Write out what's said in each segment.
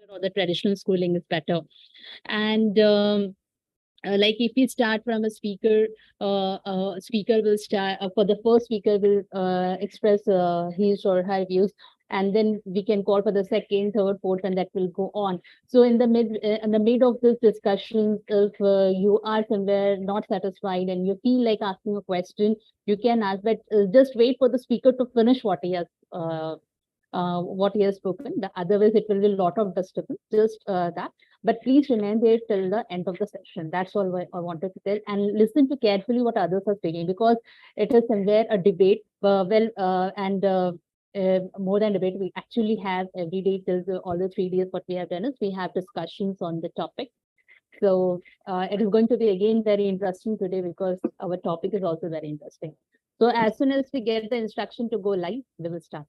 or the traditional schooling is better. And like if we start from a speaker, speaker will start for the first speaker will express his or her views, and then we can call for the second, third, fourth, and that will go on. So in the mid of this discussion, if you are somewhere not satisfied and you feel like asking a question, you can ask, but just wait for the speaker to finish what he has spoken. Otherwise, it will be a lot of disturbance. Just that. But please remain there till the end of the session. That's all I wanted to tell. And listen to carefully what others are saying, because it is somewhere a debate. More than debate, we actually have every day till all the 3 days. What we have done is we have discussions on the topic. So it is going to be again very interesting today, because our topic is also very interesting. So as soon as we get the instruction to go live, we will start.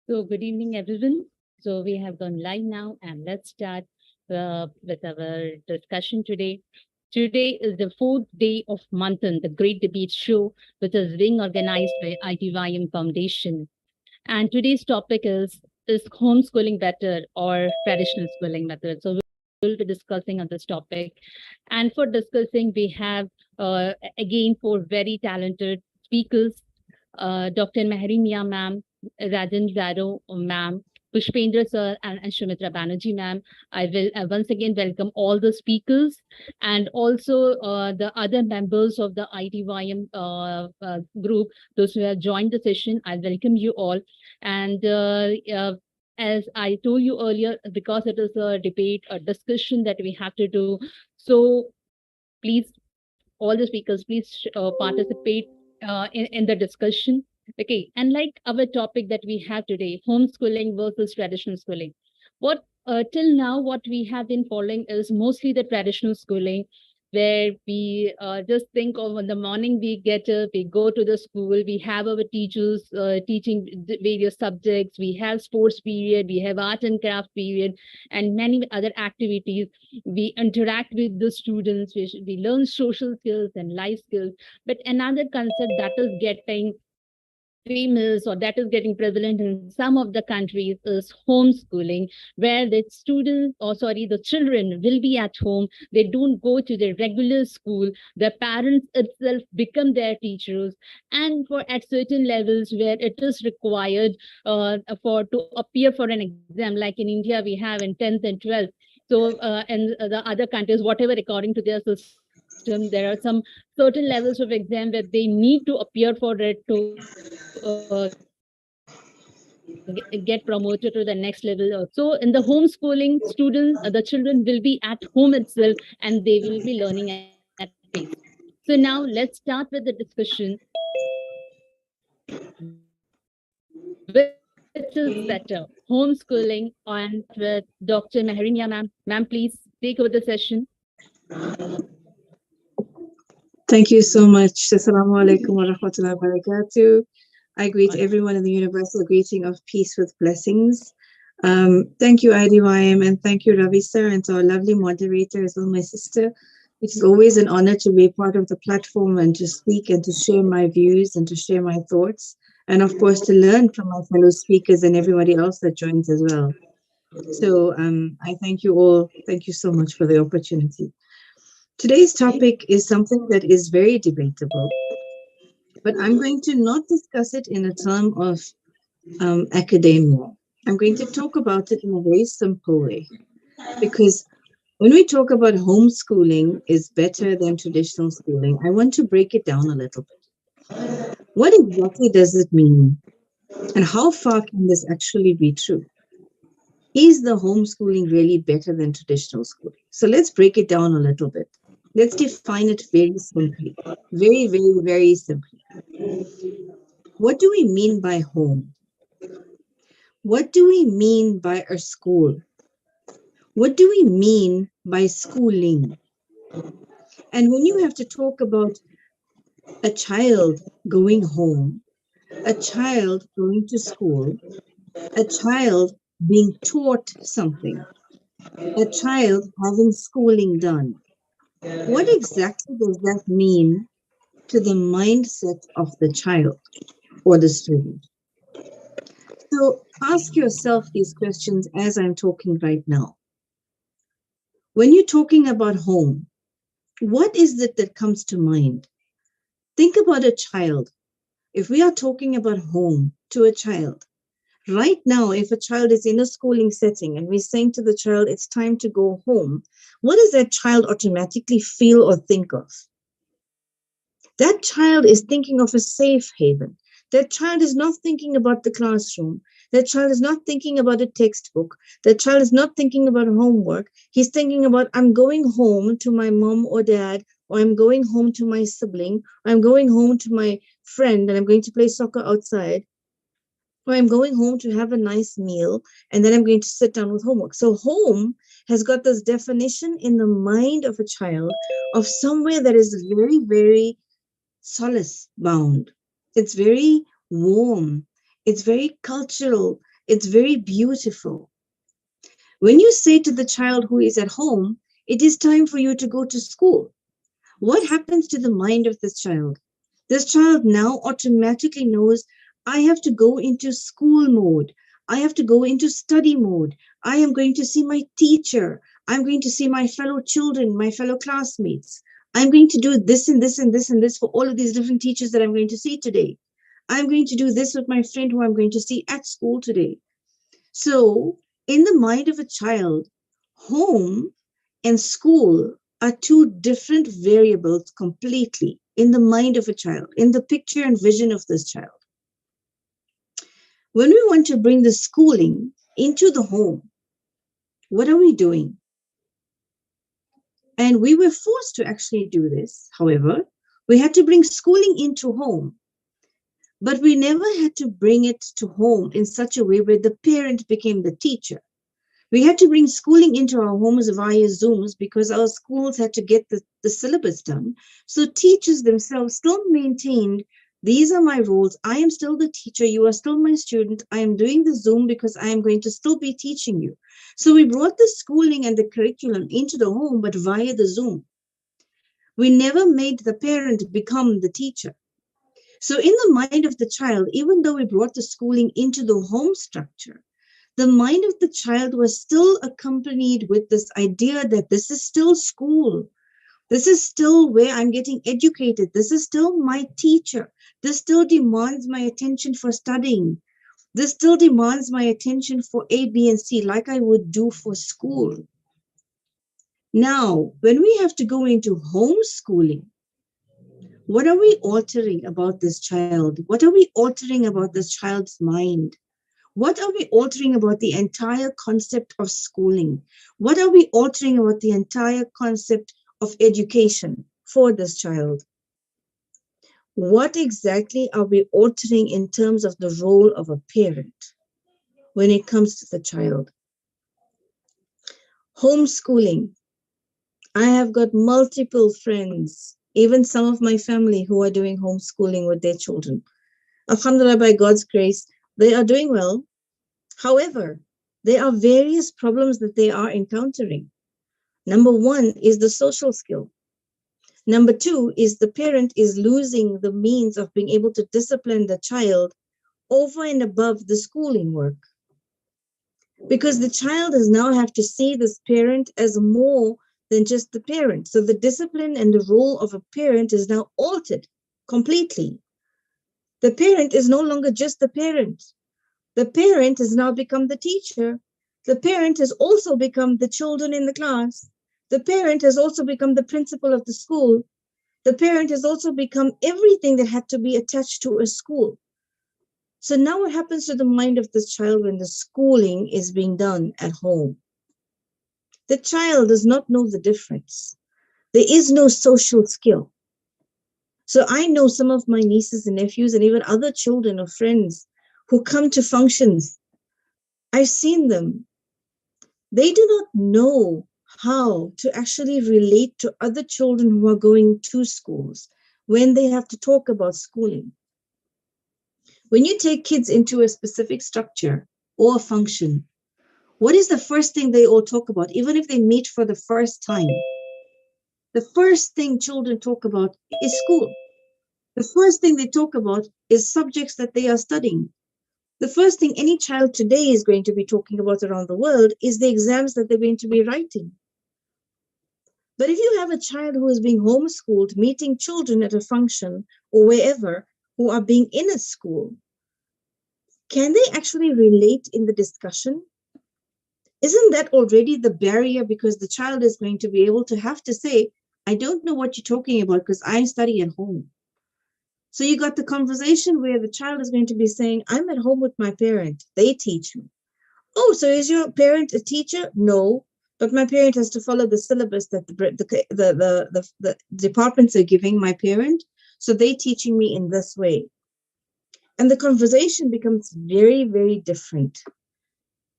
So good evening, everyone. So we have gone live now, and let's start with our discussion today. Today is the fourth day of MANTHAN, the great debate show, which is being organized by ITYM Foundation. And today's topic is homeschooling better or traditional schooling method? So we'll be discussing on this topic. And for discussing, we have again four very talented speakers. Dr. Mehri Mia ma'am, Rajan Zaro ma'am, Pushpendra sir, and Shumitra Banerjee ma'am. I will once again welcome all the speakers, and also the other members of the ITYM group, those who have joined the session. I welcome you all. And as I told you earlier, because it is a debate, a discussion that we have to do, so please, all the speakers, please participate in the discussion. Okay, and like our topic that we have today, homeschooling versus traditional schooling. What till now, what we have been following is mostly the traditional schooling, where we just think of in the morning we get up, we go to the school, we have our teachers teaching various subjects, we have sports period, we have art and craft period, and many other activities. We interact with the students, we learn social skills and life skills. But another concept that is getting famous, or that is getting prevalent in some of the countries, is homeschooling, where the students, or sorry, the children will be at home. They don't go to the regular school. The parents itself become their teachers. And for at certain levels where it is required for to appear for an exam, like in India, we have in 10th and 12th. So, and the other countries, whatever according to their system, there are some certain levels of exam where they need to appear for it to get promoted to the next level. So in the homeschooling, students, the children will be at home itself, and they will be learning at pace. So now let's start with the discussion. Which is better, homeschooling and with Dr. Mehrinia ma'am? Ma'am, please take over the session. Thank you so much. Assalamu alaikum wa rahmatullahi wa barakatuh. I greet everyone in the universal greeting of peace with blessings. Thank you, IDYM, and thank you, Ravi sir, and to our lovely moderator as well, my sister. It is always an honor to be part of the platform and to speak and to share my views and to share my thoughts. And of course, to learn from my fellow speakers and everybody else that joins as well. So I thank you all. Thank you so much for the opportunity. Today's topic is something that is very debatable, but I'm going to not discuss it in a term of academia. I'm going to talk about it in a very simple way, because when we talk about homeschooling is better than traditional schooling, I want to break it down a little bit. What exactly does it mean? And how far can this actually be true? Is the homeschooling really better than traditional schooling? So let's break it down a little bit. Let's define it very simply, very, very, very simply. What do we mean by home? What do we mean by a school? What do we mean by schooling? And when you have to talk about a child going home, a child going to school, a child being taught something, a child having schooling done, what exactly does that mean to the mindset of the child or the student? So ask yourself these questions as I'm talking right now. When you're talking about home, what is it that comes to mind? Think about a child. If we are talking about home to a child, right now, if a child is in a schooling setting and we're saying to the child, it's time to go home, what does that child automatically feel or think of? That child is thinking of a safe haven. That child is not thinking about the classroom. That child is not thinking about a textbook. That child is not thinking about homework. He's thinking about, I'm going home to my mom or dad, or I'm going home to my sibling, or I'm going home to my friend and I'm going to play soccer outside, or I'm going home to have a nice meal and then I'm going to sit down with homework. So, home has got this definition in the mind of a child of somewhere that is very, very solace bound. It's very warm. It's very cultural. It's very beautiful. When you say to the child who is at home, it is time for you to go to school, what happens to the mind of this child? This child now automatically knows I have to go into school mode. I have to go into study mode. I am going to see my teacher. I'm going to see my fellow children, my fellow classmates. I'm going to do this and this and this and this for all of these different teachers that I'm going to see today. I'm going to do this with my friend who I'm going to see at school today. So, in the mind of a child, home and school are two different variables completely in the mind of a child, in the picture and vision of this child. When we want to bring the schooling into the home, what are we doing? And we were forced to actually do this. However, we had to bring schooling into home, but we never had to bring it to home in such a way where the parent became the teacher. We had to bring schooling into our homes via Zooms because our schools had to get the syllabus done. So teachers themselves still maintained, these are my rules. I am still the teacher. You are still my student. I am doing the Zoom because I am going to still be teaching you. So we brought the schooling and the curriculum into the home, but via the Zoom. We never made the parent become the teacher. So in the mind of the child, even though we brought the schooling into the home structure, the mind of the child was still accompanied with this idea that this is still school. This is still where I'm getting educated. This is still my teacher. This still demands my attention for studying. This still demands my attention for A, B, and C, like I would do for school. Now, when we have to go into homeschooling, what are we altering about this child? What are we altering about this child's mind? What are we altering about the entire concept of schooling? What are we altering about the entire concept of education for this child? What exactly are we altering in terms of the role of a parent when it comes to the child? Homeschooling. I have got multiple friends, even some of my family who are doing homeschooling with their children. Alhamdulillah, by God's grace, they are doing well. However, there are various problems that they are encountering. Number one is the social skill. Number two is the parent is losing the means of being able to discipline the child over and above the schooling work. Because the child does now have to see this parent as more than just the parent. So the discipline and the role of a parent is now altered completely. The parent is no longer just the parent. The parent has now become the teacher. The parent has also become the children in the class. The parent has also become the principal of the school. The parent has also become everything that had to be attached to a school. So now what happens to the mind of this child when the schooling is being done at home? The child does not know the difference. There is no social skill. So I know some of my nieces and nephews and even other children or friends who come to functions. I've seen them. They do not know how to actually relate to other children who are going to schools when they have to talk about schooling. When you take kids into a specific structure or function, what is the first thing they all talk about, even if they meet for the first time? The first thing children talk about is school. The first thing they talk about is subjects that they are studying. The first thing any child today is going to be talking about around the world is the exams that they're going to be writing. But if you have a child who is being homeschooled, meeting children at a function or wherever who are being in a school, can they actually relate in the discussion? Isn't that already the barrier? Because the child is going to be able to have to say, I don't know what you're talking about because I study at home. So you got the conversation where the child is going to be saying, I'm at home with my parent. They teach me. Oh, so is your parent a teacher? No, but my parent has to follow the syllabus that the departments are giving my parent. So they teaching me in this way. And the conversation becomes very, very different.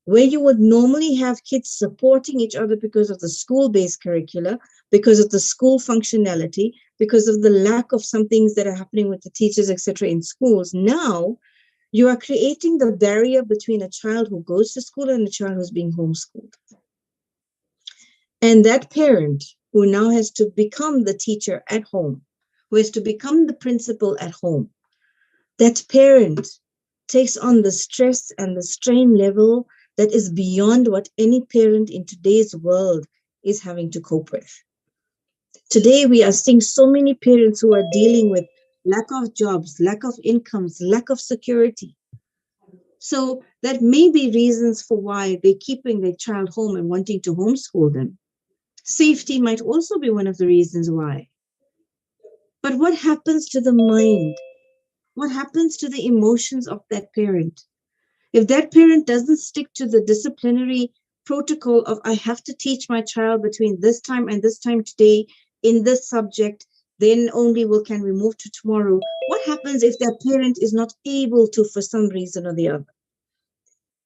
Where you would normally have kids supporting each other because of the school-based curricula, because of the school functionality, because of the lack of some things that are happening with the teachers, etc., in schools. Now, you are creating the barrier between a child who goes to school and a child who's being homeschooled. And that parent who now has to become the teacher at home, who has to become the principal at home, that parent takes on the stress and the strain level that is beyond what any parent in today's world is having to cope with. Today, we are seeing so many parents who are dealing with lack of jobs, lack of incomes, lack of security. So that may be reasons for why they're keeping their child home and wanting to homeschool them. Safety might also be one of the reasons why. But what happens to the mind? What happens to the emotions of that parent? If that parent doesn't stick to the disciplinary protocol of, I have to teach my child between this time and this time today in this subject, then only can we move to tomorrow. What happens if that parent is not able to for some reason or the other?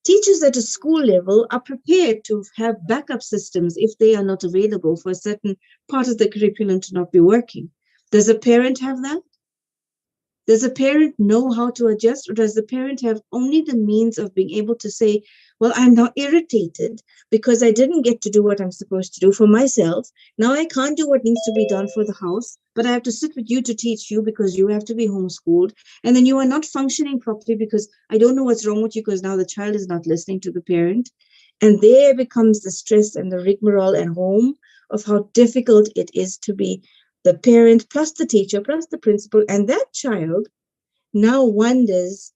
Teachers at a school level are prepared to have backup systems if they are not available for a certain part of the curriculum to not be working. Does a parent have that? Does a parent know how to adjust, or does the parent have only the means of being able to say, well, I'm now irritated because I didn't get to do what I'm supposed to do for myself. Now I can't do what needs to be done for the house, but I have to sit with you to teach you because you have to be homeschooled. And then you are not functioning properly because I don't know what's wrong with you because now the child is not listening to the parent. And there becomes the stress and the rigmarole at home of how difficult it is to be the parent plus the teacher plus the principal, and that child now wonders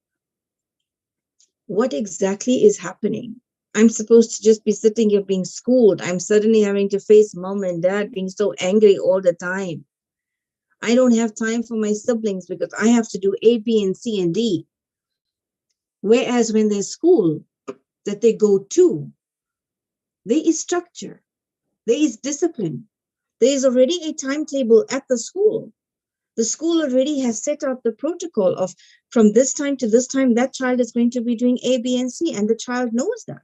what exactly is happening. I'm supposed to just be sitting here being schooled. I'm suddenly having to face mom and dad being so angry all the time. I don't have time for my siblings because I have to do A, B, and C, and D. Whereas when there's school that they go to, there is structure, there is discipline, there is already a timetable at the school. The school already has set out the protocol of from this time to this time, that child is going to be doing A, B, and C, and the child knows that.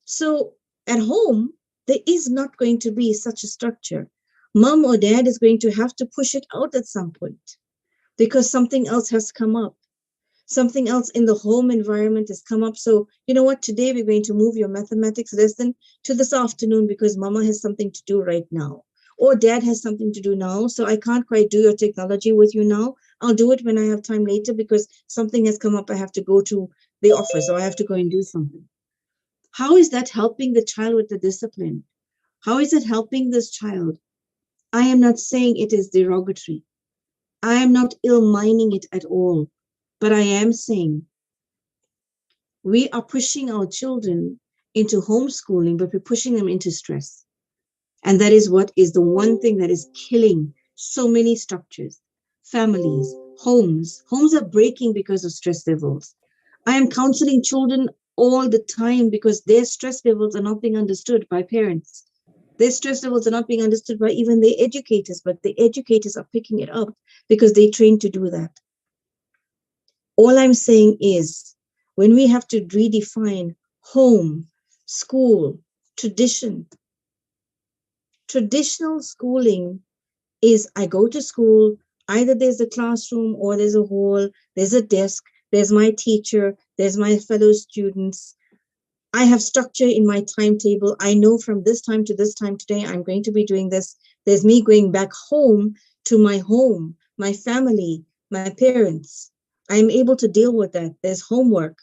So at home, there is not going to be such a structure. Mom or dad is going to have to push it out at some point because something else has come up. Something else in the home environment has come up. So, you know what, today we're going to move your mathematics lesson to this afternoon because mama has something to do right now. Or dad has something to do now. So I can't quite do your technology with you now. I'll do it when I have time later because something has come up. I have to go to the office or I have to go and do something. How is that helping the child with the discipline? How is it helping this child? I am not saying it is derogatory. I am not ill-mining it at all. But I am saying we are pushing our children into homeschooling, but we're pushing them into stress. And that is what is the one thing that is killing so many structures, families, homes. Homes are breaking because of stress levels. I am counseling children all the time because their stress levels are not being understood by parents. Their stress levels are not being understood by even the educators, but the educators are picking it up because they trained to do that. All I'm saying is when we have to redefine home, school, tradition, traditional schooling is I go to school, either there's a classroom or there's a hall, there's a desk, there's my teacher, there's my fellow students. I have structure in my timetable. I know from this time to this time today, I'm going to be doing this. There's me going back home to my home, my family, my parents. I'm able to deal with that. There's homework.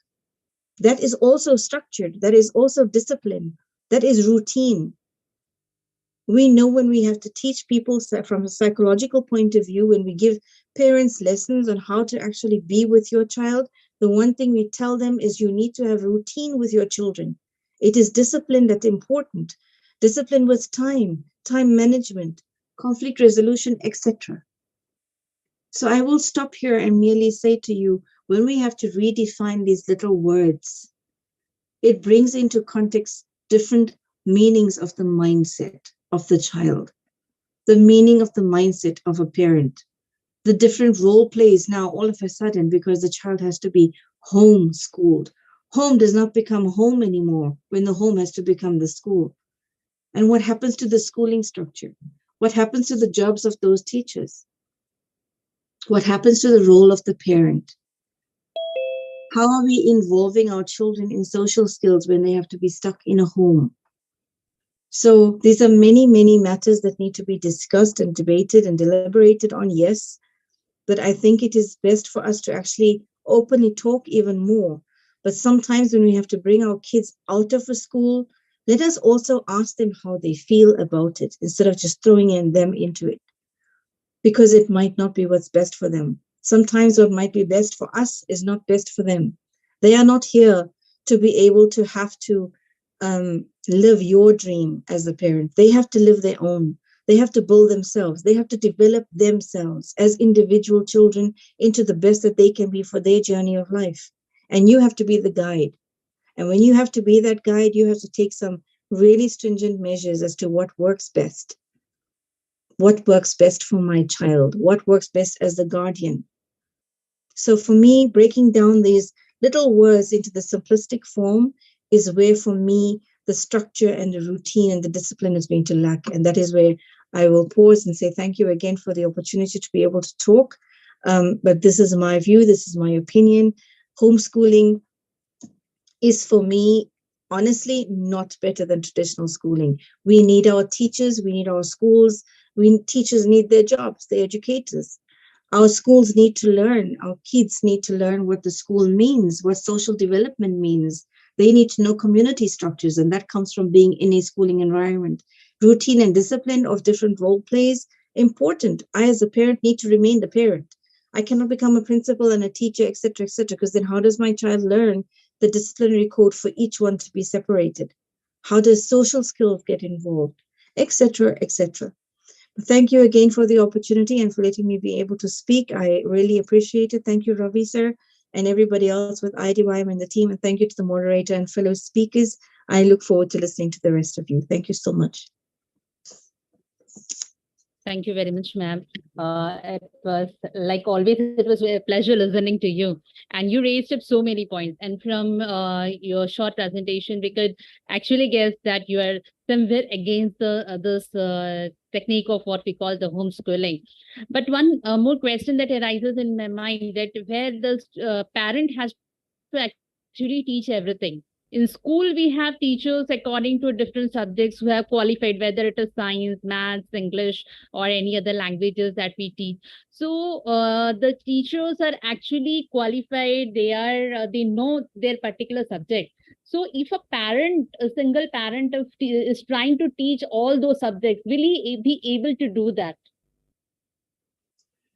That is also structured. That is also discipline. That is routine. We know when we have to teach people from a psychological point of view, when we give parents lessons on how to actually be with your child, the one thing we tell them is you need to have routine with your children. It is discipline that's important. Discipline with time management, conflict resolution, etc. So I will stop here and merely say to you, when we have to redefine these little words, it brings into context different meanings of the mindset of the child, the meaning of the mindset of a parent, the different role plays now all of a sudden because the child has to be homeschooled. Home does not become home anymore when the home has to become the school. And what happens to the schooling structure? What happens to the jobs of those teachers? What happens to the role of the parent? How are we involving our children in social skills when they have to be stuck in a home? So these are many, many matters that need to be discussed and debated and deliberated on, yes. But I think it is best for us to actually openly talk even more. But sometimes when we have to bring our kids out of a school, let us also ask them how they feel about it instead of just throwing them into it, because it might not be what's best for them. Sometimes what might be best for us is not best for them. They are not here to be able to have to live your dream as a parent. They have to live their own. They have to build themselves. They have to develop themselves as individual children into the best that they can be for their journey of life. And you have to be the guide. And when you have to be that guide, you have to take some really stringent measures as to what works best. What works best for my child? What works best as the guardian? So for me, breaking down these little words into the simplistic form is where, for me, the structure and the routine and the discipline is going to lack. And that is where I will pause and say thank you again for the opportunity to be able to talk. But this is my view. This is my opinion. Homeschooling is, for me, honestly, not better than traditional schooling. We need our teachers. We need our schools. Teachers need their jobs, the educators. Our schools need to learn, our kids need to learn what the school means, what social development means. They need to know community structures, and that comes from being in a schooling environment. Routine and discipline of different role plays, important. I, as a parent, need to remain the parent. I cannot become a principal and a teacher, etc., etc., because then how does my child learn the disciplinary code for each one to be separated? How does social skills get involved, etc., etc.? Thank you again for the opportunity and for letting me be able to speak. I really appreciate it. Thank you, Ravi, sir, and everybody else with IDYM and the team. And thank you to the moderator and fellow speakers. I look forward to listening to the rest of you. Thank you so much. Thank you very much, ma'am. It was, like always, it was a pleasure listening to you. And you raised up so many points. And from your short presentation, we could actually guess that you are somewhere against this technique of what we call the homeschooling. But one more question that arises in my mind, that where the parent has to actually teach everything. In school, we have teachers according to different subjects who have qualified, whether it is science, maths, English, or any other languages that we teach. So the teachers are actually qualified. They know their particular subject. So if a parent, a single parent is trying to teach all those subjects, will he be able to do that?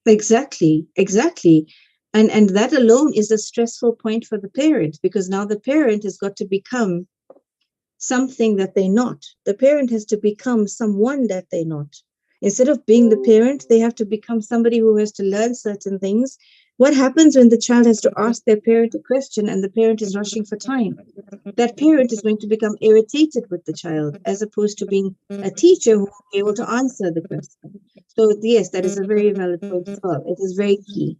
Exactly, exactly. And that alone is a stressful point for the parent, because now the parent has got to become something that they're not. The parent has to become someone that they're not. Instead of being the parent, they have to become somebody who has to learn certain things What happens when the child has to ask their parent a question and the parent is rushing for time? That parent is going to become irritated with the child as opposed to being a teacher who will be able to answer the question. So, yes, that is a very valid point as well. It is very key.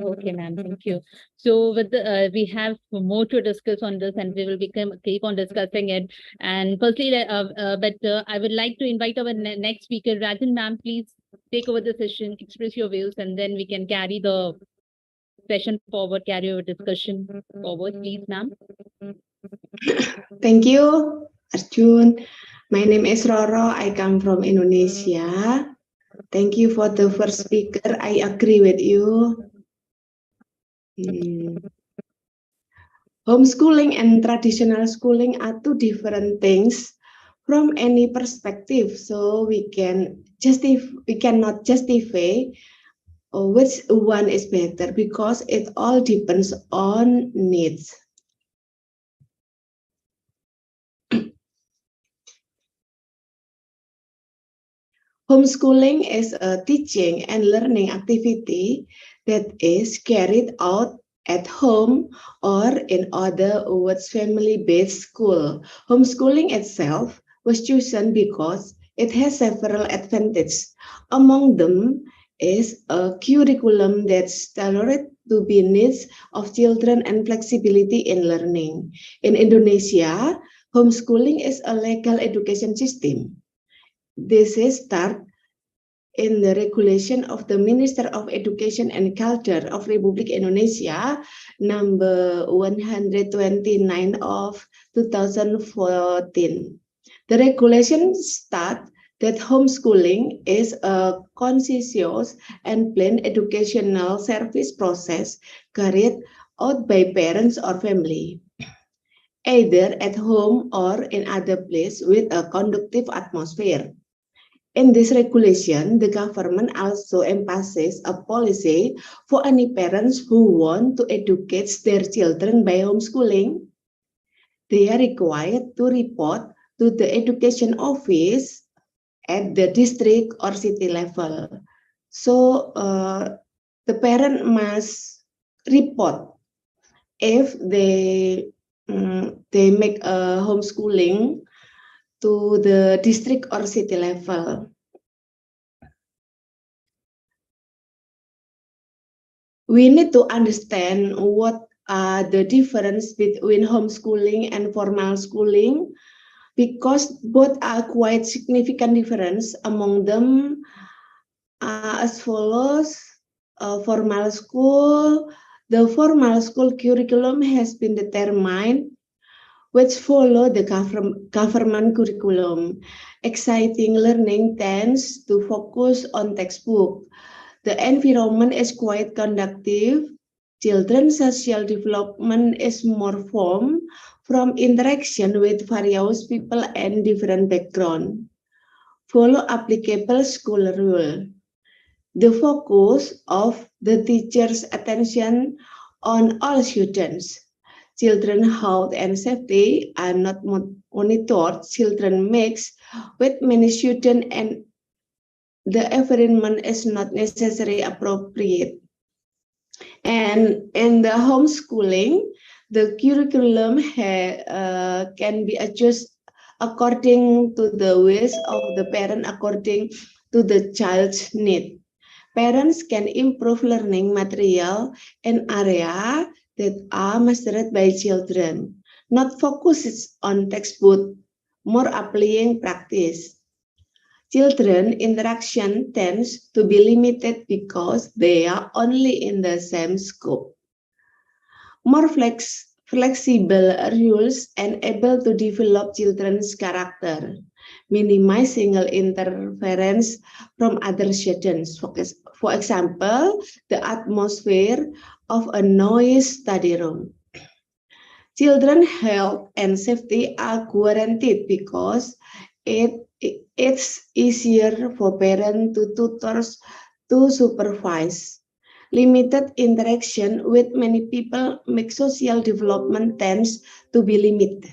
Okay, ma'am. Thank you. So with we have more to discuss on this, and we will keep on discussing it. And firstly, I would like to invite our next speaker, Rajan, ma'am. Please take over the session, express your views, and then we can carry the session forward, carry our discussion forward, please, ma'am. Thank you, Arjun. My name is Roro. I come from Indonesia. Thank you for the first speaker. I agree with you. Homeschooling and traditional schooling are two different things from any perspective. So we cannot justify which one is better because it all depends on needs. Homeschooling is a teaching and learning activity that is carried out at home or in other words family-based school. Homeschooling itself was chosen because it has several advantages. Among them is a curriculum that's tailored to the needs of children and flexibility in learning. In Indonesia, homeschooling is a legal education system. This is start in the regulation of the Minister of Education and Culture of Republik Indonesia, number 129 of 2014. The regulation states that homeschooling is a conscientious and planned educational service process carried out by parents or family, either at home or in other place with a conducive atmosphere. In this regulation, the government also emphasizes a policy for any parents who want to educate their children by homeschooling. They are required to report to the education office at the district or city level. So the parent must report if they make a homeschooling to the district or city level. We need to understand what are the difference between homeschooling and formal schooling because both are quite significant difference. Among them as follows. Formal school, the formal school curriculum has been determined which follow the government curriculum. Exciting learning tends to focus on textbook. The environment is quite conducive. Children's social development is more formed from interaction with various people and different background. Follow applicable school rule. The focus of the teacher's attention on all students. Children health and safety are not monitored. Children mix with many students and the environment is not necessarily appropriate. And in the homeschooling, the curriculum can be adjusted according to the wish of the parent, according to the child's need. Parents can improve learning material in area that are mastered by children, not focus on textbook, more applying practice. Children interaction tends to be limited because they are only in the same scope. More flexible rules and able to develop children's character, minimize single interference from other students. For example, the atmosphere of a noise study room. Children's health and safety are guaranteed because it's easier for parents to tutors to supervise. Limited interaction with many people make social development tends to be limited.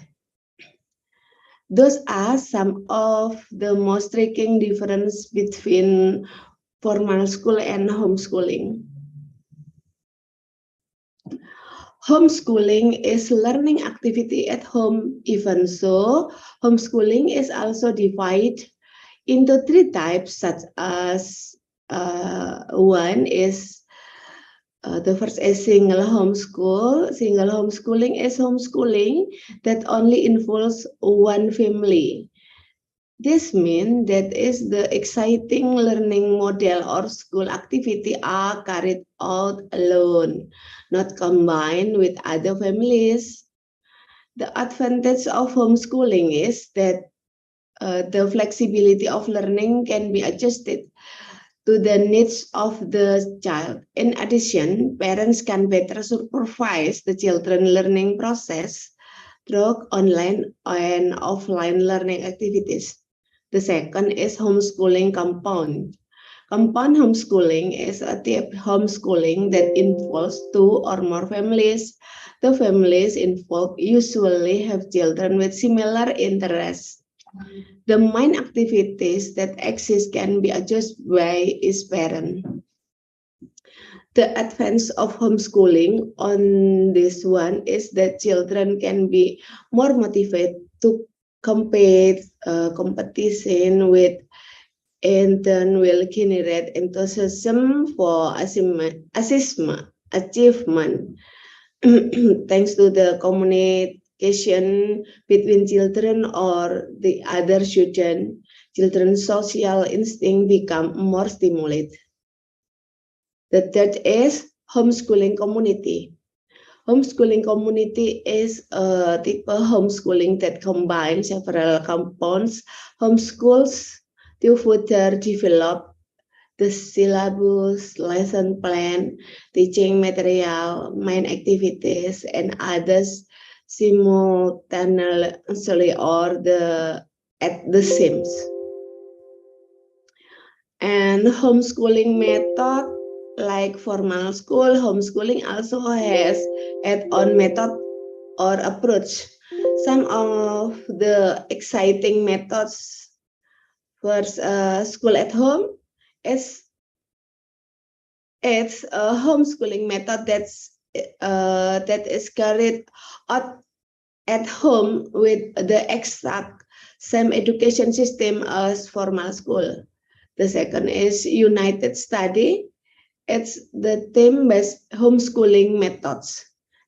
Those are some of the most striking differences between formal school and homeschooling. Homeschooling is learning activity at home. Even so, homeschooling is also divided into three types, such as one is the first is single homeschool. Single homeschooling is homeschooling that only involves one family. This means that is the exciting learning model or school activity are carried out alone, not combined with other families. The advantage of homeschooling is that the flexibility of learning can be adjusted to the needs of the child. In addition, parents can better supervise the children learning process through online and offline learning activities. The second is homeschooling compound. Compound homeschooling is a type of homeschooling that involves two or more families. The families involved usually have children with similar interests. The main activities that exist can be adjusted by each parent. The advance of homeschooling on this one is that children can be more motivated to compete competition with, and then will generate enthusiasm for achievement. Thanks to the communication between children or the other children, children's social instinct become more stimulated. The third is homeschooling community. Homeschooling community is a type of homeschooling that combines several components. Homeschools to further develop the syllabus, lesson plan, teaching material, main activities, and others simultaneously or at the same. And homeschooling method, like formal school, homeschooling also has its own method or approach. Some of the exciting methods for school at home is it's a homeschooling method that is carried out at home with the exact same education system as formal school. The second is United Study. It's the theme-based homeschooling methods.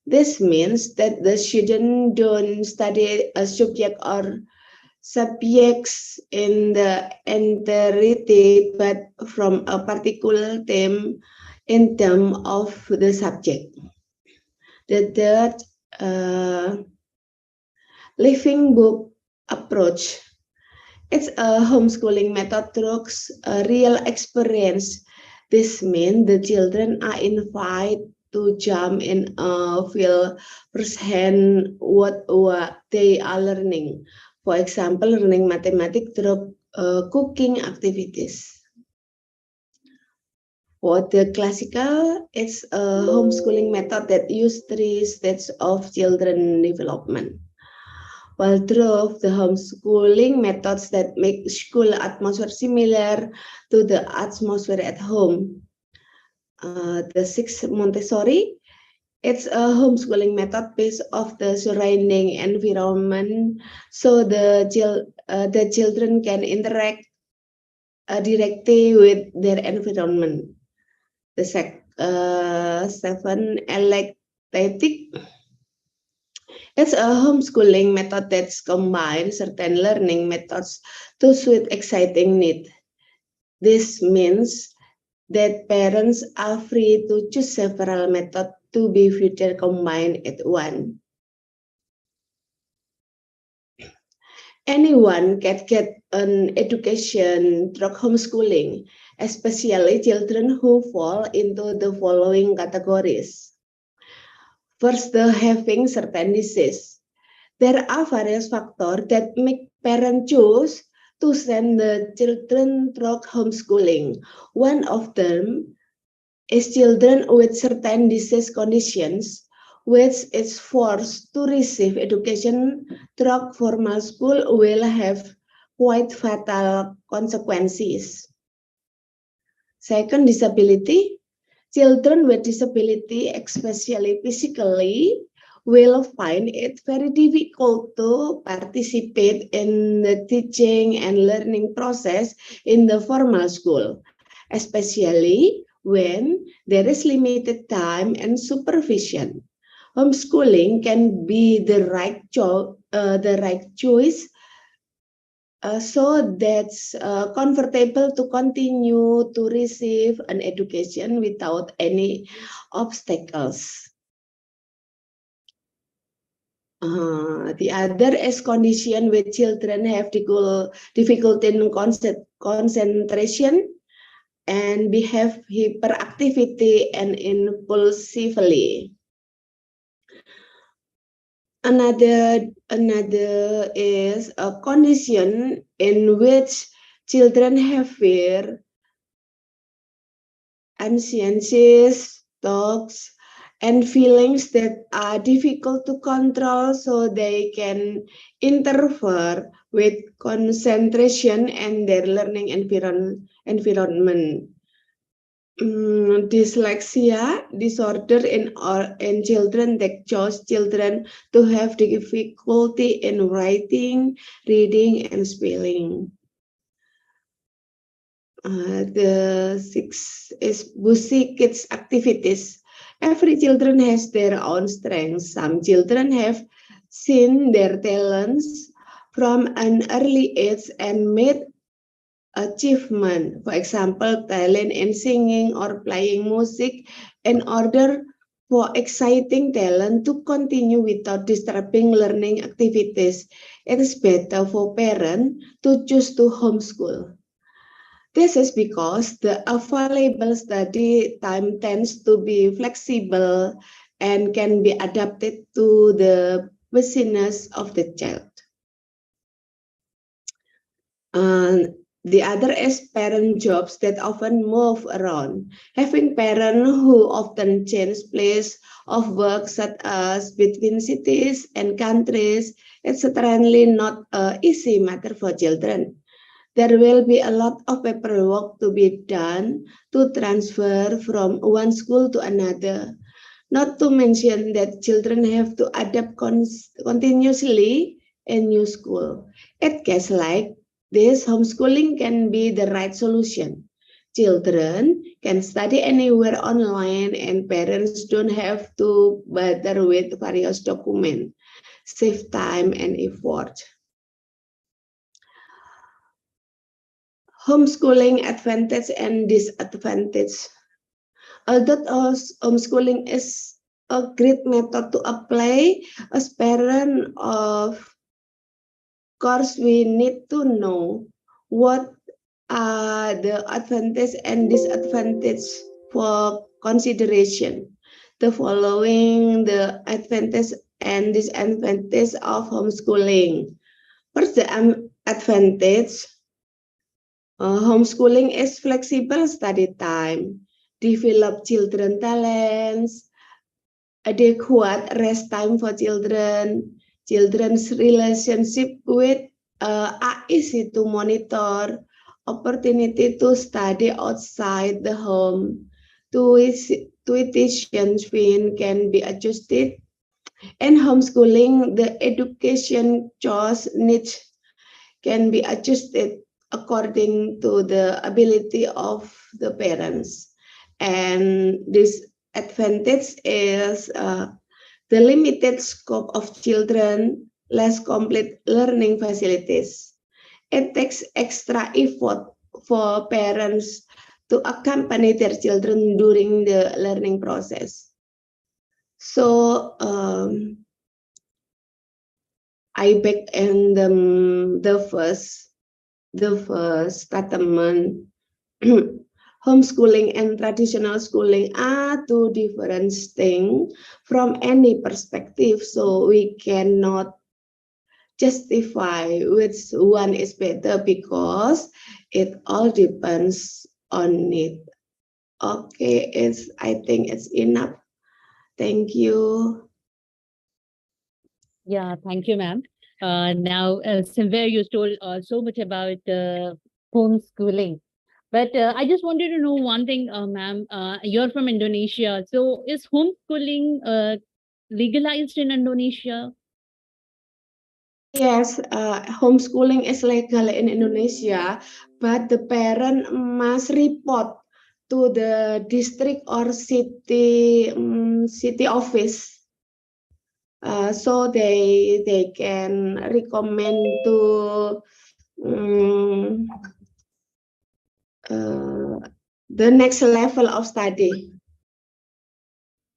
This means that the students don't study a subject or subjects in the entirety, but from a particular theme in terms of the subject. The third, living book approach. It's a homeschooling method through a real experience. This means the children are invited to jump in a feel firsthand what they are learning. For example, learning mathematics through cooking activities. For the classical, it's a homeschooling method that uses 3 stages of children development. While through the homeschooling methods that make school atmosphere similar to the atmosphere at home. The 6th Montessori, it's a homeschooling method based off the surrounding environment, so the children can interact directly with their environment. The 7 elective. It's a homeschooling method that combines certain learning methods to suit exciting needs. This means that parents are free to choose several methods to be further combined at once. Anyone can get an education through homeschooling, especially children who fall into the following categories. First, the having certain disease. There are various factors that make parents choose to send the children through homeschooling. One of them is children with certain disease conditions which is forced to receive education through formal school, will have quite fatal consequences. Second, disability. Children with disability, especially physically, will find it very difficult to participate in the teaching and learning process in the formal school, especially when there is limited time and supervision. Homeschooling can be the right choice, so that's comfortable to continue to receive an education without any obstacles. The other is condition where children have difficulty in concentration and behave hyperactivity and impulsively. Another is a condition in which children have fear, anxieties, thoughts, and feelings that are difficult to control, so they can interfere with concentration and their learning environment. Dyslexia disorder in children that cause children to have difficulty in writing, reading, and spelling. The sixth is busy kids activities. Every children has their own strengths. Some children have seen their talents from an early age and made achievement. For example, talent in singing or playing music. In order for exciting talent to continue without disturbing learning activities, it is better for parents to choose to homeschool. This is because the available study time tends to be flexible and can be adapted to the busyness of the child. The other is parent jobs that often move around. Having parents who often change place of work, such as between cities and countries, it's certainly not an easy matter for children. There will be a lot of paperwork to be done to transfer from one school to another. Not to mention that children have to adapt continuously in new school. At case like this, homeschooling can be the right solution. Children can study anywhere online and parents don't have to bother with various documents, save time and effort. Homeschooling advantage and disadvantage. Although homeschooling is a great method to apply, as parent of course we need to know what are the advantage and disadvantage for consideration. The following the advantage and disadvantage of homeschooling. First, the advantage. Homeschooling is flexible study time, develop children talents, adequate rest time for children, children's relationship with are easy to monitor, opportunity to study outside the home, tuition fee can be adjusted, and homeschooling, the education choice needs can be adjusted according to the ability of the parents. And this advantage is the limited scope of children, less complete learning facilities. It takes extra effort for parents to accompany their children during the learning process. So I back in the first statement. Homeschooling and traditional schooling are two different things from any perspective, so we cannot justify which one is better because it all depends on it. Okay, I think it's enough. Thank you. Yeah, thank you, ma'am. Now, somewhere you told so much about homeschooling. But I just wanted to know one thing, ma'am. You're from Indonesia. So is homeschooling legalized in Indonesia? Yes, homeschooling is legal in Indonesia, but the parent must report to the district or city office. So they can recommend to um, uh, the next level of study.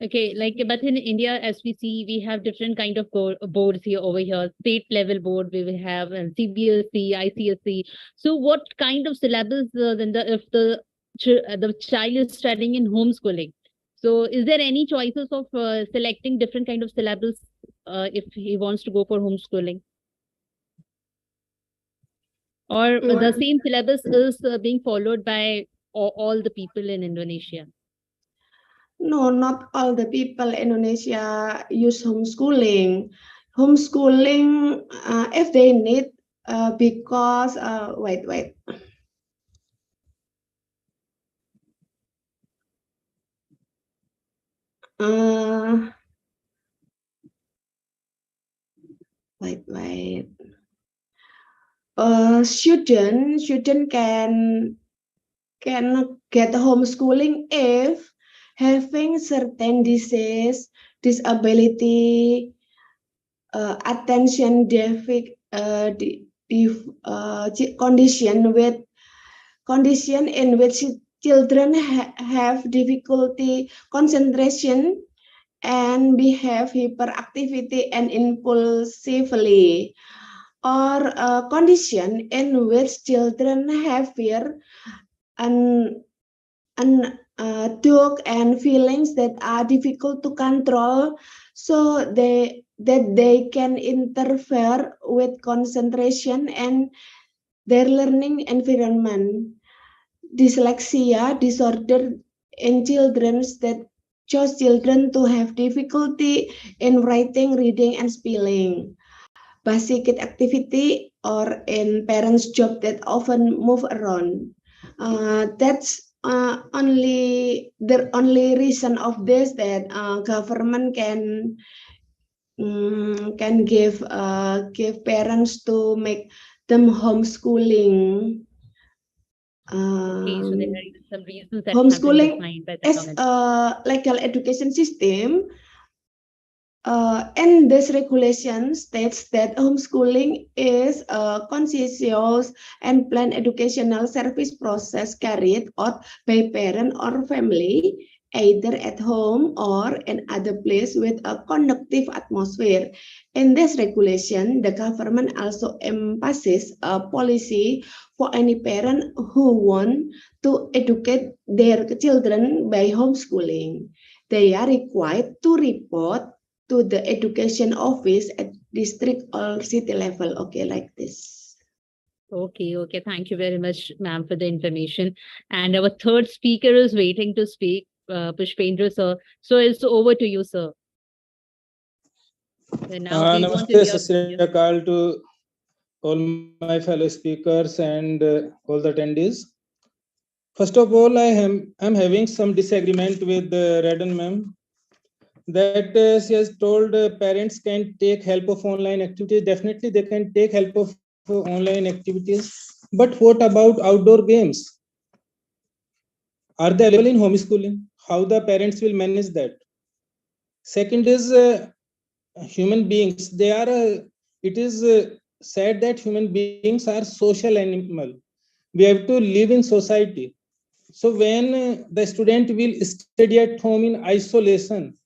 Okay, like, but in India, as we see, we have different kind of boards here over here. State level board, we will have CBSE, ICSE. So, what kind of syllabus then if the child is studying in homeschooling? So, is there any choices of selecting different kind of syllabus if he wants to go for homeschooling, or the Mm, same syllabus is being followed by all the people in Indonesia? No, not all the people in Indonesia use homeschooling. Homeschooling, if they need, because wait. Uh, wait. Student can get homeschooling if having certain disease, disability, attention deficit, condition with condition in which children have difficulty concentration and behave hyperactivity and impulsively, or a condition in which children have fear and talk and feelings that are difficult to control, so they can interfere with concentration and their learning environment. Dyslexia disorder in children that cause children to have difficulty in writing, reading, and spelling. Basic activity or in parents' job that often move around. That's the only reason of this that government can give parents to make them homeschooling. Okay, so there Um, are some reasons that have been Homeschooling defined by the is government. a legal education system, and this regulation states that homeschooling is a conscientious and planned educational service process carried out by parent or family, either at home or in other place with a conducive atmosphere. In this regulation, the government also emphasizes a policy for any parent who want to educate their children by homeschooling. They are required to report to the education office at district or city level. Okay, like this. Okay, okay. Thank you very much, ma'am, for the information. And our third speaker is waiting to speak, Pushpendra, sir. So it's over to you, sir. And now we want to Namaste, hear Sat from Sri you. Akal to all my fellow speakers and all the attendees. First of all, I'm having some disagreement with Redden ma'am that she has told parents can take help of online activities. Definitely, they can take help of online activities. But what about outdoor games? Are they available in homeschooling? How the parents will manage that? Second is human beings. They are. It is said that human beings are social animal. We have to live in society. So when the student will study at home in isolation,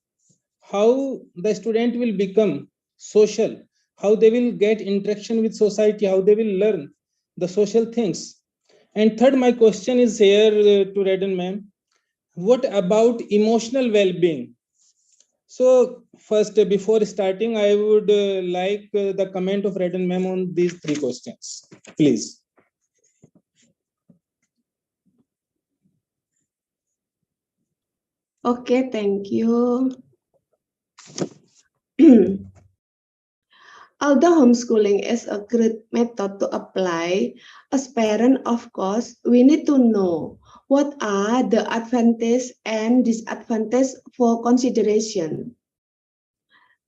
how the student will become social, how they will get interaction with society, how they will learn the social things. And third, my question is here to Redden ma'am. What about emotional well-being? So first, before starting, I would like the comment of Redden ma'am on these three questions, please. Okay, thank you. Although homeschooling is a great method to apply, as parent, of course, we need to know what are the advantages and disadvantages for consideration.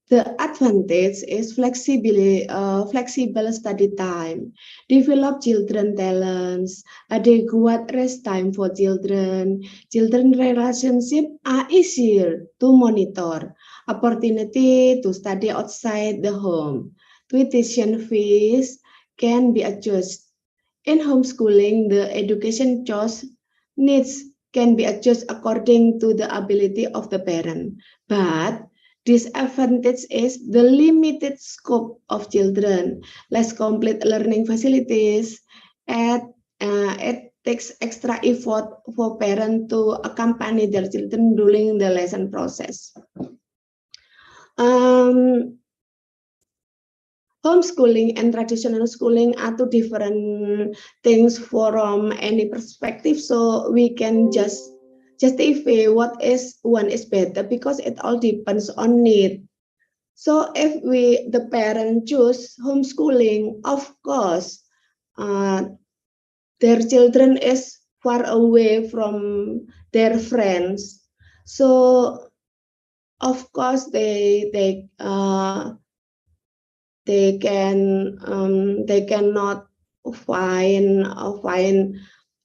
The advantage is flexible study time, develop children talents, adequate rest time for children. Children relationship are easier to monitor, opportunity to study outside the home. Tuition fees can be adjusted. In homeschooling, the education choice needs can be adjusted according to the ability of the parent. But disadvantage is the limited scope of children, less complete learning facilities, and it takes extra effort for parents to accompany their children during the lesson process. Homeschooling and traditional schooling are two different things from any perspective, so we can just justify what is one is better because it all depends on need. So if the parent choose homeschooling, of course, their children is far away from their friends. So of course they cannot find a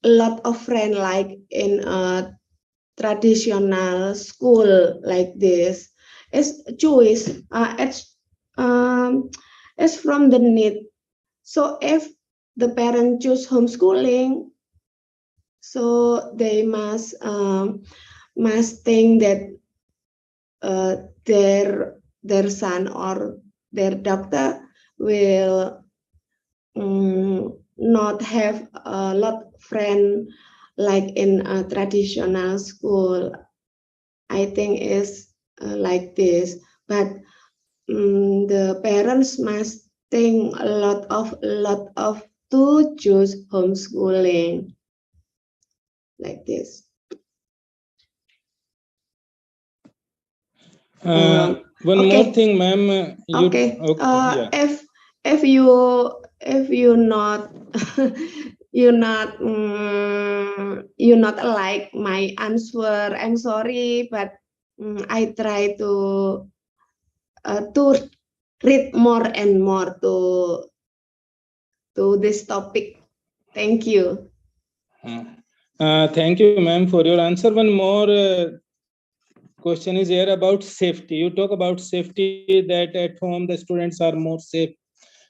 lot of friends like in a traditional school like this. It's choice. It's from the need. So if the parent choose homeschooling, so they must think that their son or their daughter will not have a lot of friends like in a traditional school. I think is like this, but the parents must think a lot of to choose homeschooling like this. One Okay. more thing, ma'am. Okay. Yeah. If you not you not like my answer, I'm sorry, but I try to read more and more to this topic. Thank you. Thank you, ma'am, for your answer. One more question is here about safety. You talk about safety, that at home the students are more safe.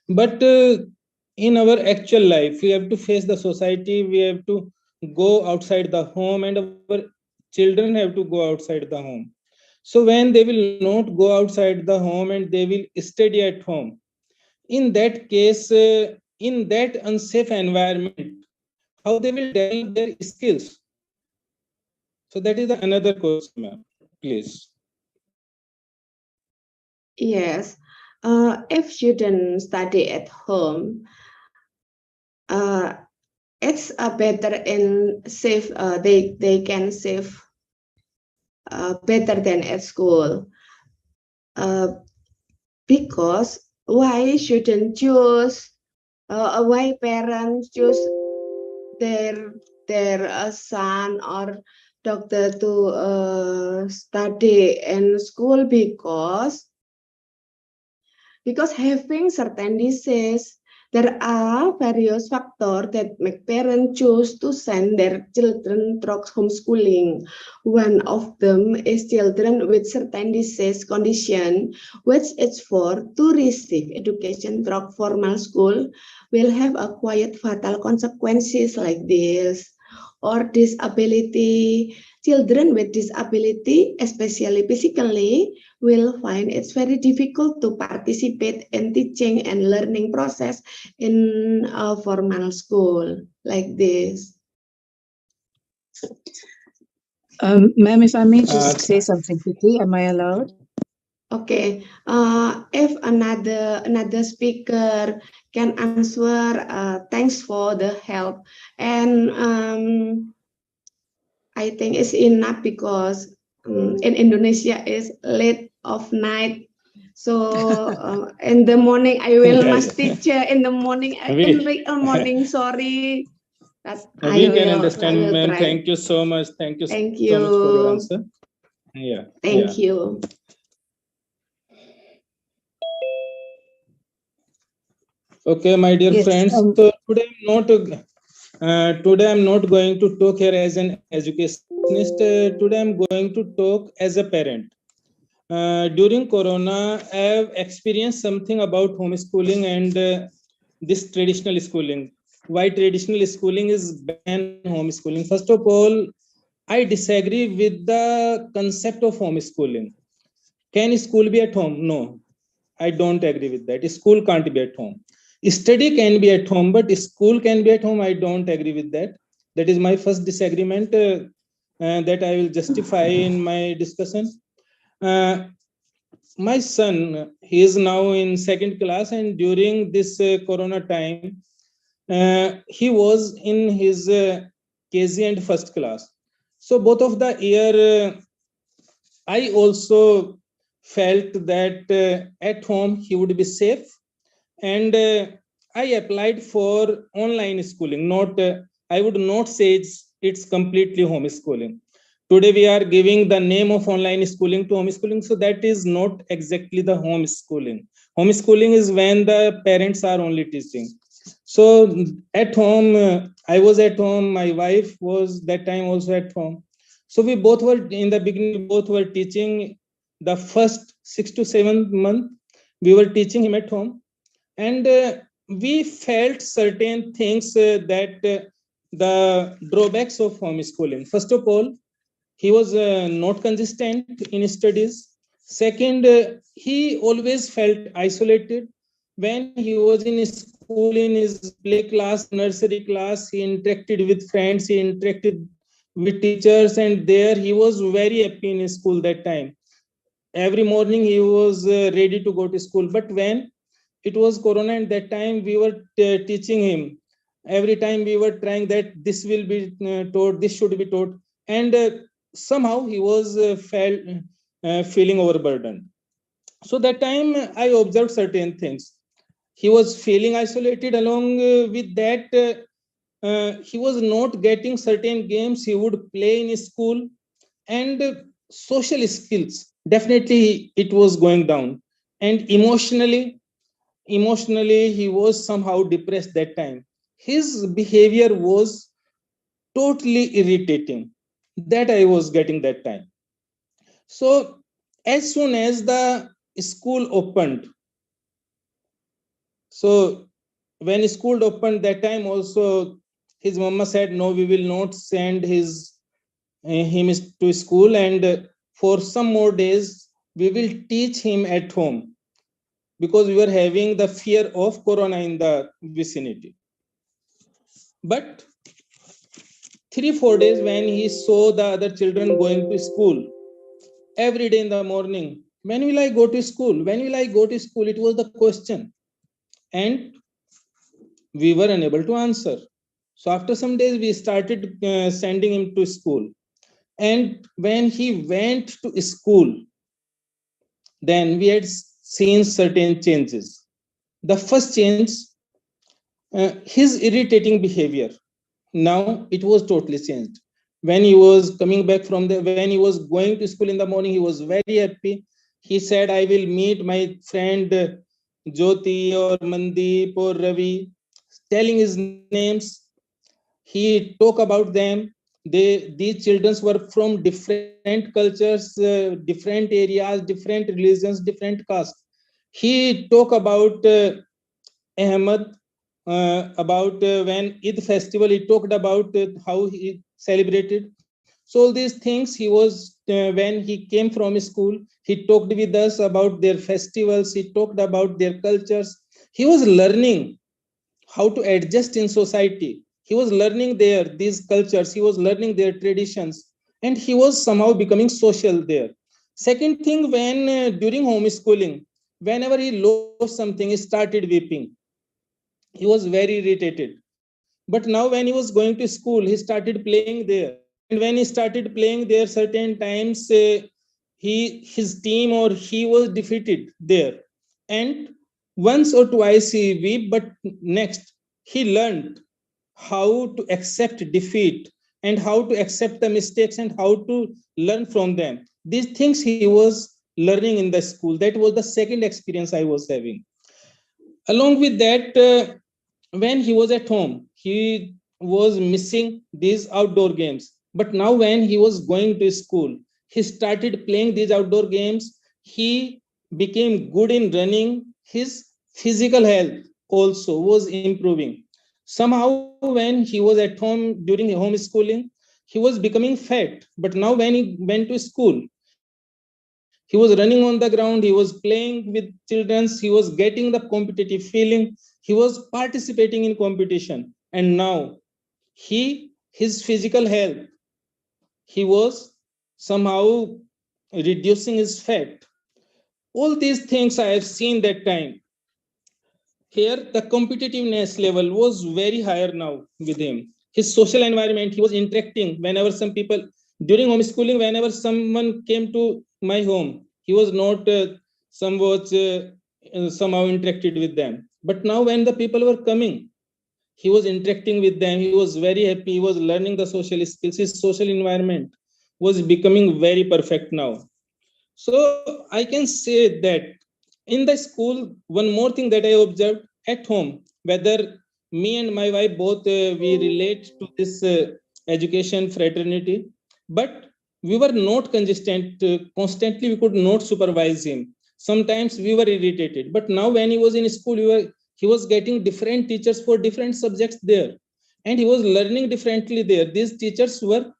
But in our actual life, we have to face the society, we have to go outside the home, and our children have to go outside the home. So when they will not go outside the home and they will study at home, in that case, in that unsafe environment, how they will develop their skills? So that is another question, ma'am. Please. Yes. If students study at home, it's better and safe. They can save better than at school. Because why shouldn't choose? Why parents choose their son or doctor to study in school? Because having certain disease, there are various factors that make parents choose to send their children through homeschooling. One of them is children with certain disease condition, which is for to receive education through formal school, will have a quite fatal consequences like this. Or disability. Children with disability, especially physically, will find it's very difficult to participate in teaching and learning process in a formal school like this. Ma'am, if I may just say something quickly, am I allowed? Okay. If another speaker can answer, thanks for the help. And I think it's enough because in Indonesia is late of night. So in the morning, I will must teach in the morning. In the morning, sorry. That We can I understand, will ma'am. try. Thank you so much. Thank you Thank so much for your you. answer. Yeah. Thank you. Okay, my dear Yes. friends. So today I'm not going to talk here as an educationist. Today I'm going to talk as a parent. During Corona, I have experienced something about homeschooling and this traditional schooling. Why traditional schooling is ban homeschooling? First of all, I disagree with the concept of homeschooling. Can school be at home? No, I don't agree with that. School can't be at home. Study can be at home, but school can be at home. I don't agree with that. That is my first disagreement that I will justify in my discussion. Uh, my son, he is now in second class, and during this Corona time, he was in his KG and first class. So both of the year, I also felt that at home he would be safe, and I applied for online schooling. Not, I would not say it's completely homeschooling. Today we are giving the name of online schooling to homeschooling, so that is not exactly the homeschooling. Homeschooling is when the parents are only teaching. So at home, I was at home. My wife was that time also at home. So we both were in the beginning. Both were teaching the first 6 to 7 month. We were teaching him at home, and we felt certain things that the drawbacks of homeschooling. First of all, he was not consistent in studies. Second, he always felt isolated. When he was in school, in his play class, nursery class, he interacted with friends, he interacted with teachers, and there he was very happy in school that time. Every morning he was ready to go to school. But when it was Corona, and that time we were teaching him, every time we were trying that this will be taught, this should be taught, and somehow he was feeling overburdened. So that time I observed certain things. He was feeling isolated. Along with that, he was not getting certain games he would play in school, and social skills, definitely it was going down. And emotionally he was somehow depressed that time. His behavior was totally irritating, that I was getting that time. So as soon as the school opened, so when school opened that time also, his mama said no, we will not send him to school, and for some more days we will teach him at home, because we were having the fear of Corona in the vicinity. But 3 4 days, when he saw the other children going to school every day in the morning, when will I go to school, when will I go to school, it was the question. And we were unable to answer. So after some days we started sending him to school. And when he went to school, then we had seen certain changes. The first change, his irritating behavior, now it was totally changed. When he was coming back from the, when he was going to school in the morning, he was very happy. He said, I will meet my friend Jyoti or Mandeep or Ravi, telling his names. He talk about them. These children were from different cultures, different areas, different religions, different castes. He talk about Ahmed, about when Eid festival. He talked about how he celebrated. So all these things, he was when he came from school, he talked with us about their festivals. He talked about their cultures. He was learning how to adjust in society. He was learning their these cultures. He was learning their traditions, and he was somehow becoming social there. Second thing, when during homeschooling, whenever he lost something, he started weeping. He was very irritated. But now when he was going to school, he started playing there. And when he started playing there, certain times his team or he was defeated there, and once or twice he weep, but next he learned how to accept defeat and how to accept the mistakes and how to learn from them. These things he was learning in the school. That was the second experience I was having. Along with that, when he was at home, he was missing these outdoor games. But now, when he was going to school, he started playing these outdoor games. He became good in running. His physical health also was improving. Somehow, when he was at home during homeschooling, he was becoming fat. But now, when he went to school, he was running on the ground, he was playing with children, he was getting the competitive feeling, he was participating in competition. And now his physical health, he was somehow reducing his fat. All these things I have seen that time. Here, the competitiveness level was very higher now with him. His social environment, he was interacting whenever some people, during homeschooling, whenever someone came to my home, he was not somewhat somehow interacted with them. But now, when the people were coming, he was interacting with them. He was very happy. He was learning the social skills. His social environment was becoming very perfect now. So I can say that in the school, one more thing that I observed at home, whether me and my wife both we relate to this education fraternity, but we were not consistent. Constantly, we could not supervise him. Sometimes we were irritated. But now, when he was in school, he was getting different teachers for different subjects there, and he was learning differently there. These teachers were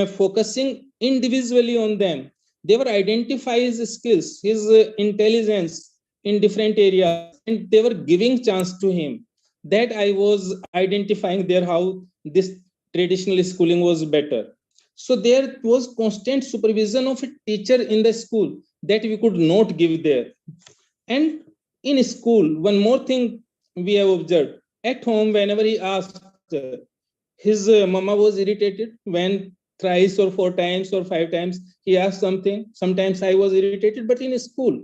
focusing individually on them. They were identify his skills, his intelligence in different areas, and they were giving chance to him. That I was identifying there how this traditional schooling was better. So there was constant supervision of a teacher in the school that we could not give there. And in school, one more thing we have observed at home, whenever he asked, his mama was irritated when thrice or four times or five times he asked something. Sometimes I was irritated, but in school,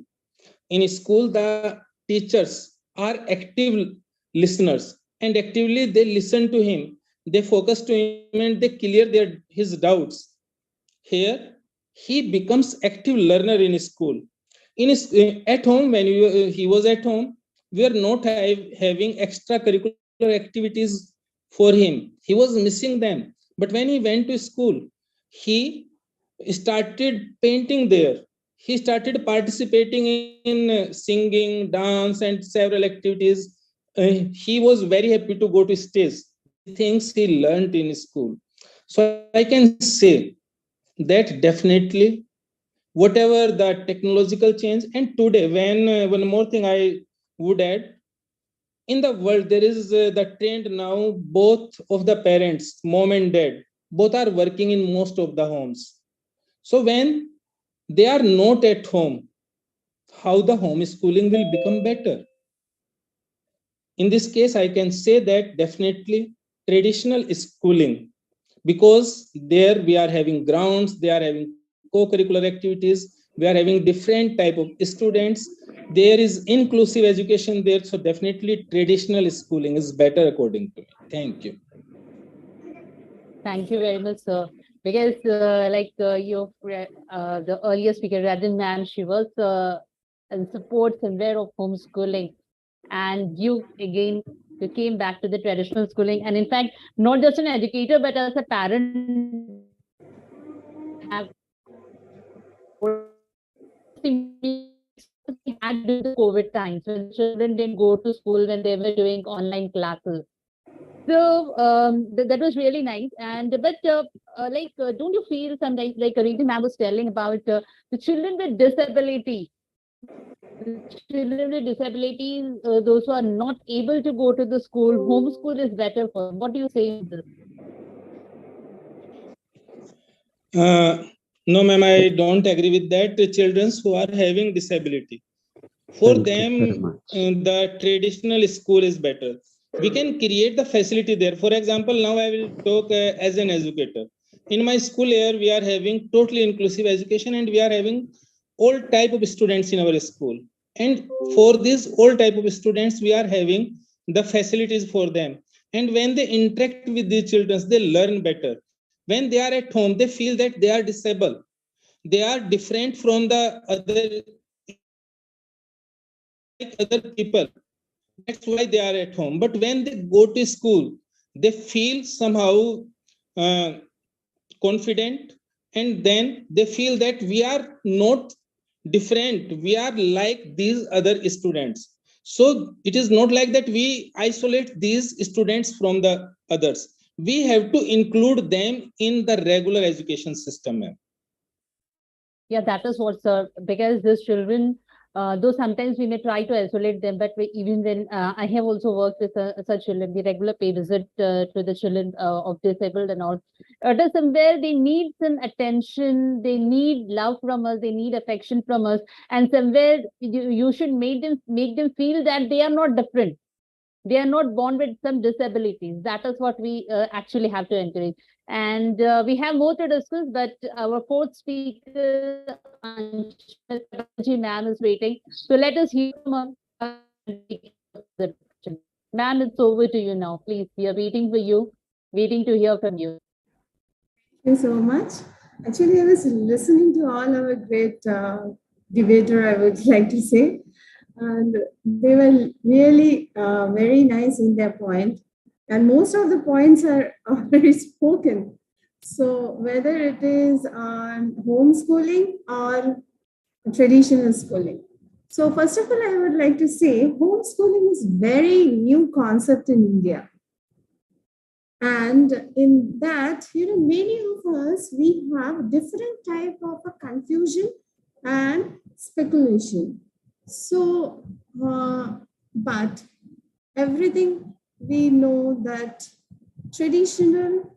the teachers are active listeners and actively they listen to him. They focus to him and they clear his doubts. Here, he becomes active learner in school. At home, when he was at home, we are not having extracurricular activities for him. He was missing them. But when he went to school, he started painting there. He started participating in singing, dance, and several activities. He was very happy to go to stage. These things he learned in school. So I can say that definitely whatever the technological change, and today when one more thing I would add, in the world there is the trend now, both of the parents, mom and dad, both are working in most of the homes. So when they are not at home, how the homeschooling will become better? In this case, I can say that definitely traditional schooling, because there we are having grounds, they are having co-curricular activities, we are having different type of students, there is inclusive education there. So definitely traditional schooling is better according to me. Thank you. Thank you very much, sir. Because, the earlier speaker, Radin ma'am, she was and supports and aware of homeschooling, and you came back to the traditional schooling, and in fact, not just an educator, but as a parent also, you have experience we had during the COVID times when the children didn't go to school when they were doing online classes. So that was really nice. And but don't you feel sometimes like Rita ma'am was telling about the children with disability, those who are not able to go to the school, homeschool is better for them. What do you say on this? No, ma'am, I don't agree with that. The children who are having disability, for Thank you them, very much. the traditional school is better. We can create the facility there. For example, now I will talk as an educator. in my school here, we are having totally inclusive education, and we are having all type of students in our school. And for these all type of students, we are having the facilities for them. And when they interact with these children, they learn better. When they are at home, they feel that they are disabled. They are different from the other, like other people. That's why they are at home. But when they go to school, they feel somehow uh, confident, and then they feel that we are not different, we are like these other students. So it is not like that we isolate these students from the others. We have to include them in the regular education system. Yeah, that is what, sir, because these children, though sometimes we may try to isolate them, but even when I have also worked with such children, we regular pay visit to the children of disabled and all. It is somewhere they need some attention, they need love from us, they need affection from us, and somewhere you should make them feel that they are not different. They are not born with some disabilities. That is what we actually have to encourage. And we have more to discuss, but our fourth speaker, Anshul ma'am, is waiting. So let us hear from her. Ma'am, it's over to you now. Please, we are waiting for you, waiting to hear from you. Thank you so much. Actually, I was listening to all our great debater, I would like to say, and they were really very nice in their point, and most of the points are already spoken. So whether it is on homeschooling or traditional schooling. So first of all, I would like to say homeschooling is very new concept in India. And in that, many of us, we have different type of a confusion and speculation. So, but everything we know that traditional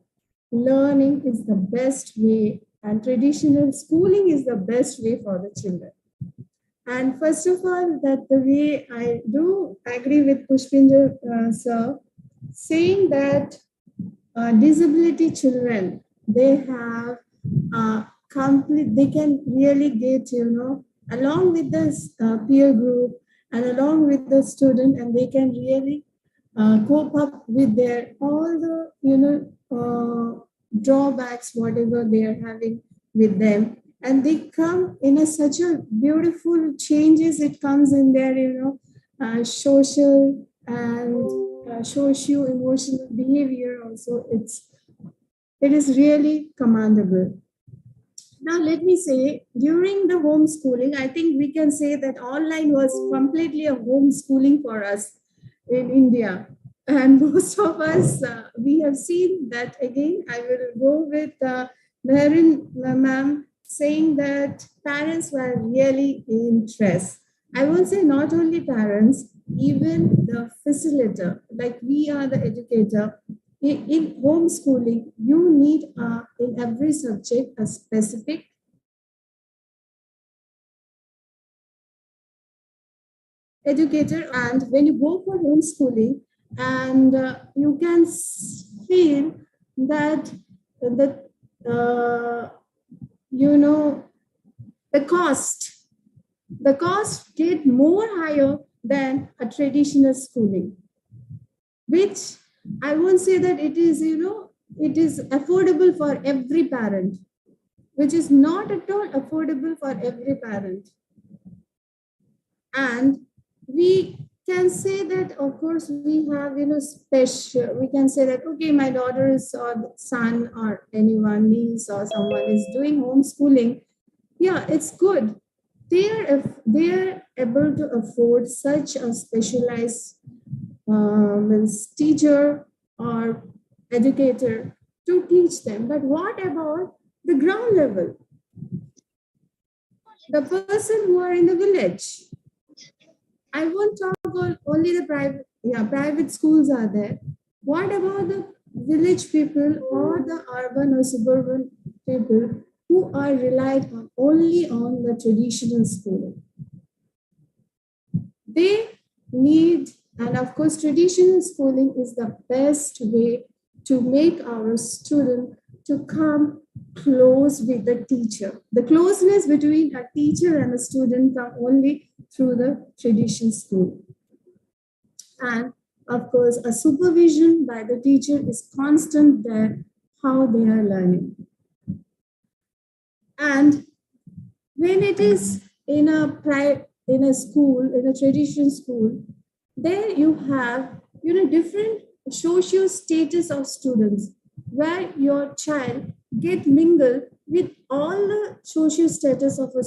learning is the best way and traditional schooling is the best way for the children. And first of all, that the way I do agree with Pushpinder sir, saying that disability children, they have complete, they can really get, along with the peer group and along with the student, and they can really cope up with their all the, drawbacks, whatever they are having with them. And they come in such a beautiful changes, it comes in their, social and socio-emotional behavior also. It is really commendable. Now let me say, during the homeschooling, I think we can say that online was completely a homeschooling for us in India. And most of us, we have seen that. Again, I will go with Meherin ma'am saying that parents were really in stress. I will say not only parents, even the facilitator, like we are the educator. In homeschooling, you need in every subject a specific educator. And when you go for homeschooling, and you can feel that the the cost get more higher than a traditional schooling, which I won't say that it is, it is affordable for every parent, which is not at all affordable for every parent. And we can say that, of course, we have, special, we can say that, okay, my daughter is or son or anyone, niece or someone is doing homeschooling. Yeah, it's good. They are able to afford such a specialized means teacher or educator to teach them. But what about the ground level? The person who are in the village. I won't talk about only the private schools are there. What about the village people or the urban or suburban people who are relied on only on the traditional schooling? They need, and of course, traditional schooling is the best way to make our student to come close with the teacher. The closeness between a teacher and a student come only through the tradition school. And of course, a supervision by the teacher is constant there, how they are learning. And when it is in a school, in a tradition school, there you have different social status of students, where your child get mingled with all the social status of a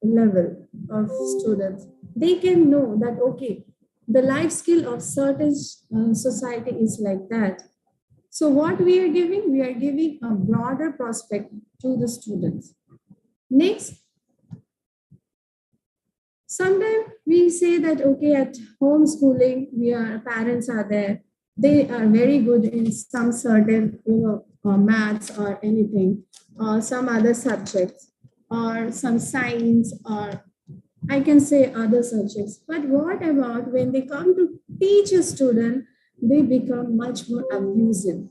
level of students. They can know that okay, the life skill of certain society is like that. So what we are giving? We are giving a broader prospect to the students. Next, sometimes we say that okay, at homeschooling, parents are there. They are very good in some certain maths or anything, or some other subjects, or some science, or I can say other subjects. But what about when they come to teach a student, they become much more abusive,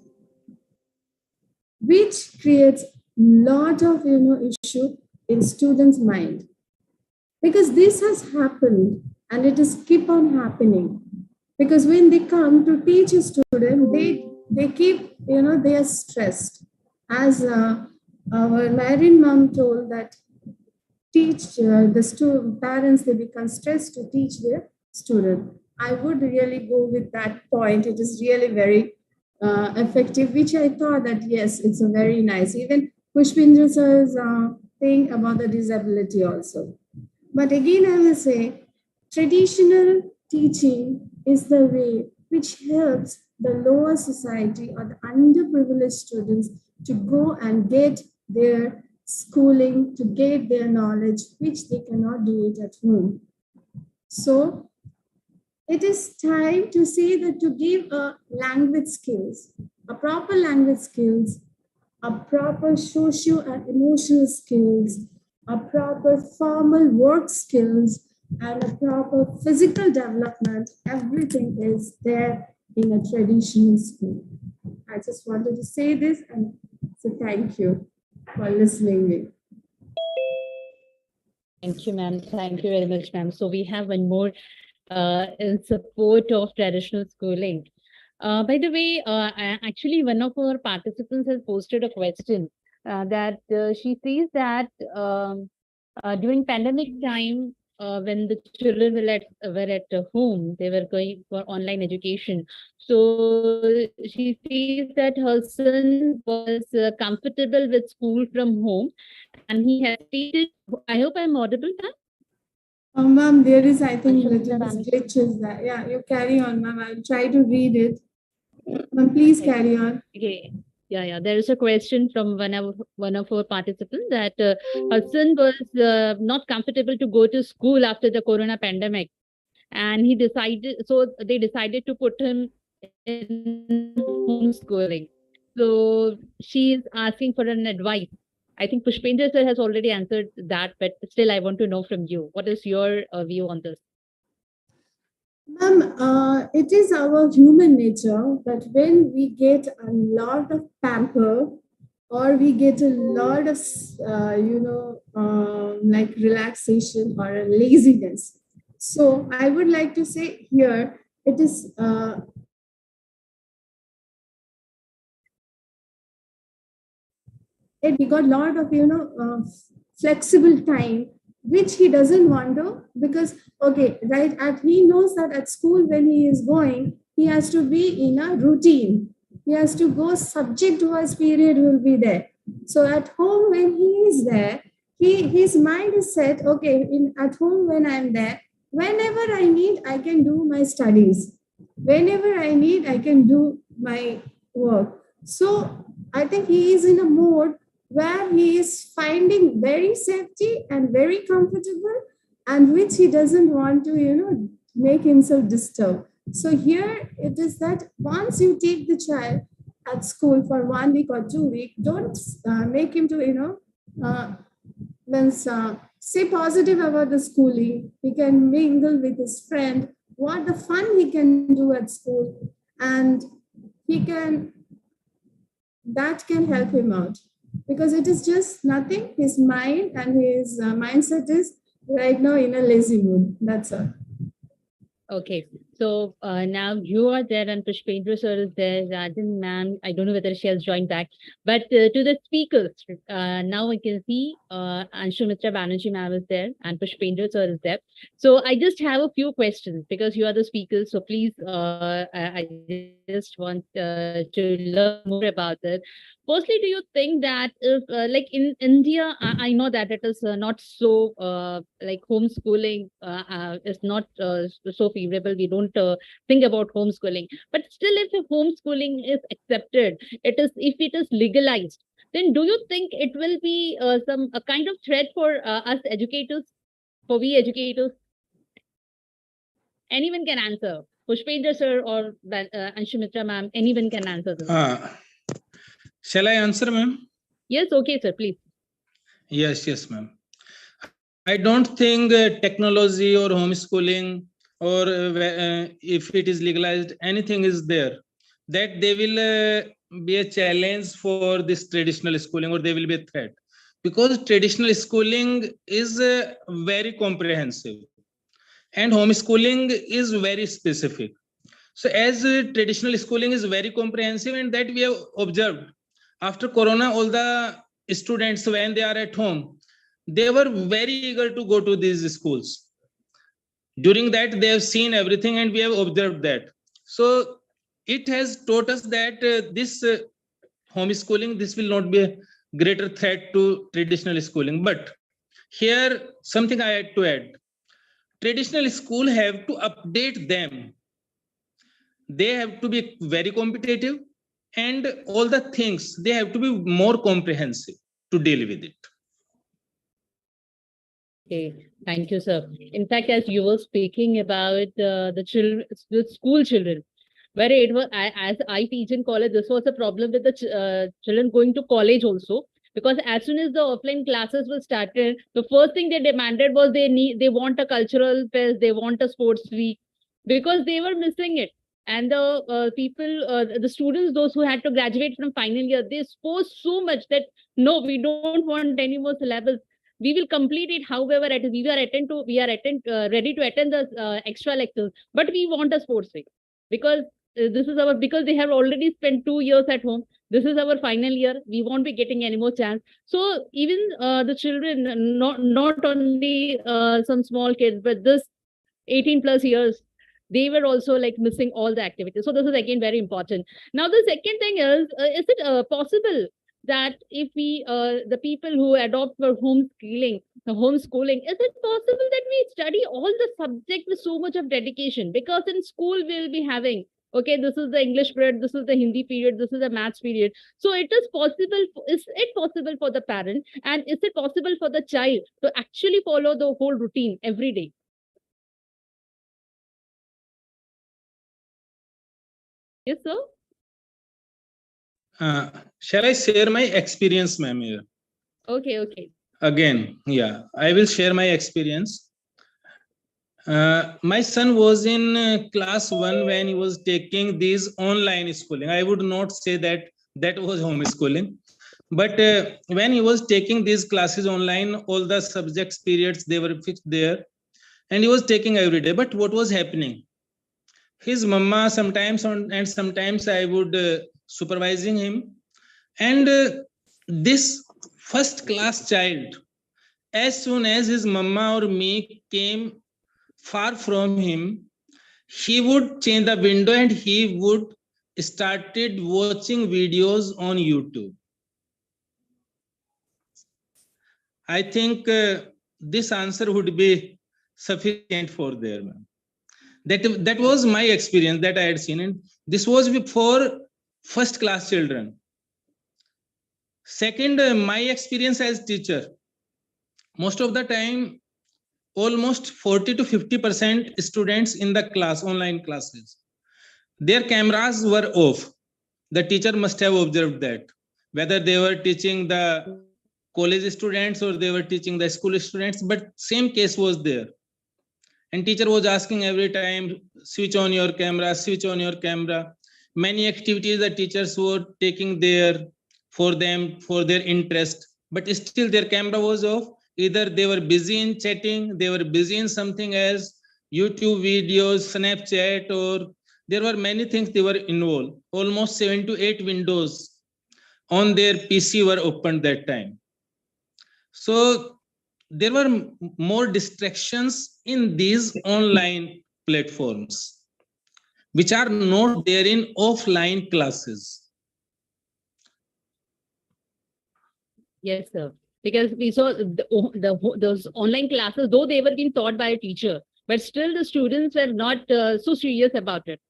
which creates lot of issue in students' mind. Because this has happened and it is keep on happening. Because when they come to teach a student, they keep, they are stressed. As our Marian mom told that teach the parents, they become stressed to teach their student. I would really go with that point. It is really very effective, which I thought that yes, it's a very nice. Even Pushpendra sir's thing about the disability also. But again, I will say traditional teaching is the way which helps the lower society or the underprivileged students to go and get their schooling, to get their knowledge, which they cannot do it at home. So it is time to say that to give a language skills, a proper language skills, a proper socio and emotional skills, a proper formal work skills, and a proper physical development, everything is there in a traditional school. I just wanted to say this and say thank you for listening me. Thank you, ma'am. Thank you very much, ma'am. So we have one more in support of traditional schooling. By the way, actually, one of our participants has posted a question that she says that during pandemic time, when the children were at home, they were going for online education. So she says that her son was comfortable with school from home, and he hesitated. I hope I'm audible, ma'am. Ma'am, there is, I think, little glitches that. Yeah, you carry on, ma'am. I'll try to read it. Ma'am, please carry on. Okay. Yeah. There is a question from one of our participants that her son was not comfortable to go to school after the corona pandemic, and they decided to put him in homeschooling. So she is asking for an advice. I think Pushpendra sir has already answered that, but still I want to know from you. What is your view on this? Ma'am, it is our human nature that when we get a lot of pamper or we get a lot of, like relaxation or a laziness. So I would like to say here, it is he got a lot of flexible time which he doesn't want to, because okay, right, at he knows that at school when he is going, he has to be in a routine, he has to go, subject wise period will be there. So at home when he is there, his mind is set, okay, at home when I'm there, whenever I need I can do my studies, whenever I need I can do my work. So I think he is in a mode where he is finding very safety and very comfortable, and which he doesn't want to make himself disturb. So here it is that once you take the child at school for 1 week or 2 weeks, don't make him to say positive about the schooling. He can mingle with his friend, what the fun he can do at school, and he can that can help him out, because it is just nothing. His mind and his mindset is right now in a lazy mood. That's all. Okay, so now you are there and Pushpendra sir is there. Rajan ma'am, I don't know whether she has joined back, but to the speakers, now I can see Anshu Mitra Banerjee ma'am is there and Pushpendra sir is there. So I just have a few questions because you are the speakers. So please, I just want to learn more about it. Firstly, do you think that if, like in India, I know that it is not so like homeschooling is not so favorable. We don't think about homeschooling, but still, if homeschooling is accepted, if it is legalized, then do you think it will be some a kind of threat for us educators, for we educators? Anyone can answer. Pushpendra sir or Anshu Mitra ma'am, anyone can answer this. Shall I answer, ma'am? Yes, okay, sir, please. Yes, ma'am. I don't think technology or homeschooling or if it is legalized, anything is there that they will be a challenge for this traditional schooling, or they will be a threat, because traditional schooling is very comprehensive and homeschooling is very specific. So as traditional schooling is very comprehensive, and that we have observed after corona, all the students, when they are at home, they were very eager to go to these schools. During that, they have seen everything and we have observed that. So it has taught us that this homeschooling, this will not be a greater threat to traditional schooling. But here, something I had to add. Traditional school have to update them. They have to be very competitive, and all the things, they have to be more comprehensive to deal with it. Okay, thank you, sir. In fact, as you were speaking about the children, the school children, where it was, as I teach in college, this was a problem with the children going to college also. Because as soon as the offline classes were started, the first thing they demanded was they want a cultural fest, they want a sports week, because they were missing it. And the the students, those who had to graduate from final year, they exposed so much that no, we don't want any more syllabus. We will complete it. However, we are ready to attend the extra lectures, but we want a sports week because this is our, because they have already spent 2 years at home. This is our final year. We won't be getting any more chance. So even the children, not only some small kids, but this 18 plus years, they were also like missing all the activities. So this is again very important. Now the second thing is it possible that if we the people who adopt for homeschooling, is it possible that we study all the subject with so much of dedication? Because in school we'll be having, okay, this is the English period, this is the Hindi period, this is the maths period. So it is possible, is it possible for the parent, and is it possible for the child to actually follow the whole routine every day? Yes, sir. Shall I share my experience, ma'am, here? Okay. Again, yeah, I will share my experience. My son was in class 1 when he was taking these online schooling. I would not say that that was homeschooling, but when he was taking these classes online, all the subjects, periods, they were fixed there, and he was taking every day. But what was happening? His mama sometimes and sometimes I would supervising him, and this first class child, as soon as his mama or me came far from him, he would change the window and he would started watching videos on YouTube. I think this answer would be sufficient for there, ma'am. That was my experience that I had seen, and this was for first class children. Second, my experience as teacher, most of the time, almost 40 to 50% students in the class, online classes, their cameras were off. The teacher must have observed that, whether they were teaching the college students or they were teaching the school students, but same case was there. And teacher was asking every time, switch on your camera, switch on your camera. Many activities the teachers were taking there for them, for their interest, but still their camera was off. Either they were busy in chatting, they were busy in something else, YouTube videos, Snapchat, or there were many things they were involved. Almost 7 to 8 windows on their PC were opened that time. So there were more distractions in these online platforms, which are not there in offline classes. Yes, sir. Because we saw those online classes, though they were being taught by a teacher, but still the students were not so serious about it.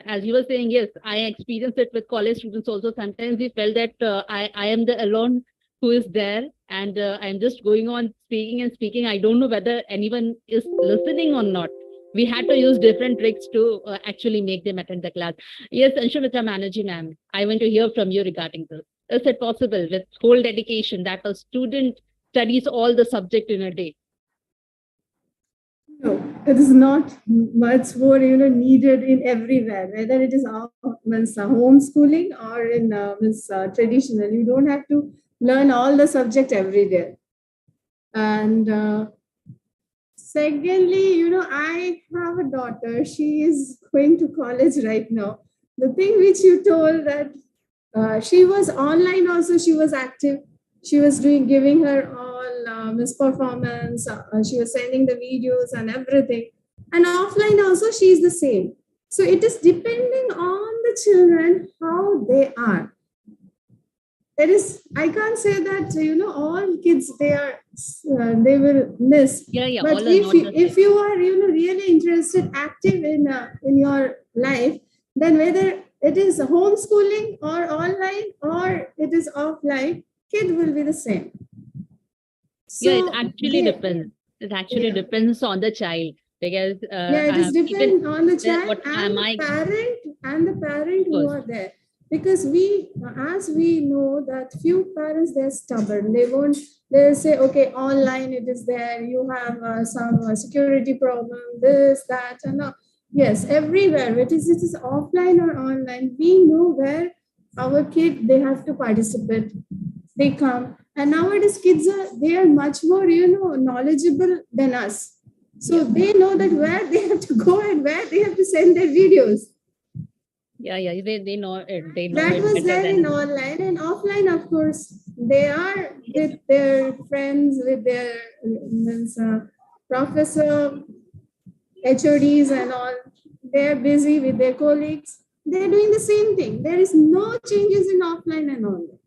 As you were saying, yes, I experienced it with college students also. Sometimes we felt that I am the alone who is there, and I'm just going on speaking and speaking. I don't know whether anyone is listening or not. We had to use different tricks to actually make them attend the class. Yes, Anshumitra Manaji, ma'am, I want to hear from you regarding this. Is it possible with whole dedication that a student studies all the subject in a day? No, it is not much more needed in everywhere, whether it is homeschooling or in traditional. You don't have to learn all the subject every day. And secondly, I have a daughter. She is going to college right now. The thing which you told that she was online also, she was active. She was giving her all Miss performance. She was sending the videos and everything. And offline also, she is the same. So it is depending on the children how they are. I can't say that all kids they will miss. Yeah. But if you are really interested, active in your life, then whether it is homeschooling or online or it is offline, kid will be the same. So it actually depends. It actually depends on the child, because it is depend on the child and the parent who are there. Because as we know that few parents, they're stubborn. They'll say, okay, online it is there. You have some security problem, this, that, and all. Yes, everywhere. It is offline or online. We know where our kid, they have to participate. They come. And nowadays kids they are much more, knowledgeable than us. So they know that where they have to go and where they have to send their videos. Yeah, they know it. They know that it was better there than in online and offline, of course. They are with their friends, with their professor, HODs and all. They're busy with their colleagues. They're doing the same thing. There is no changes in offline and online.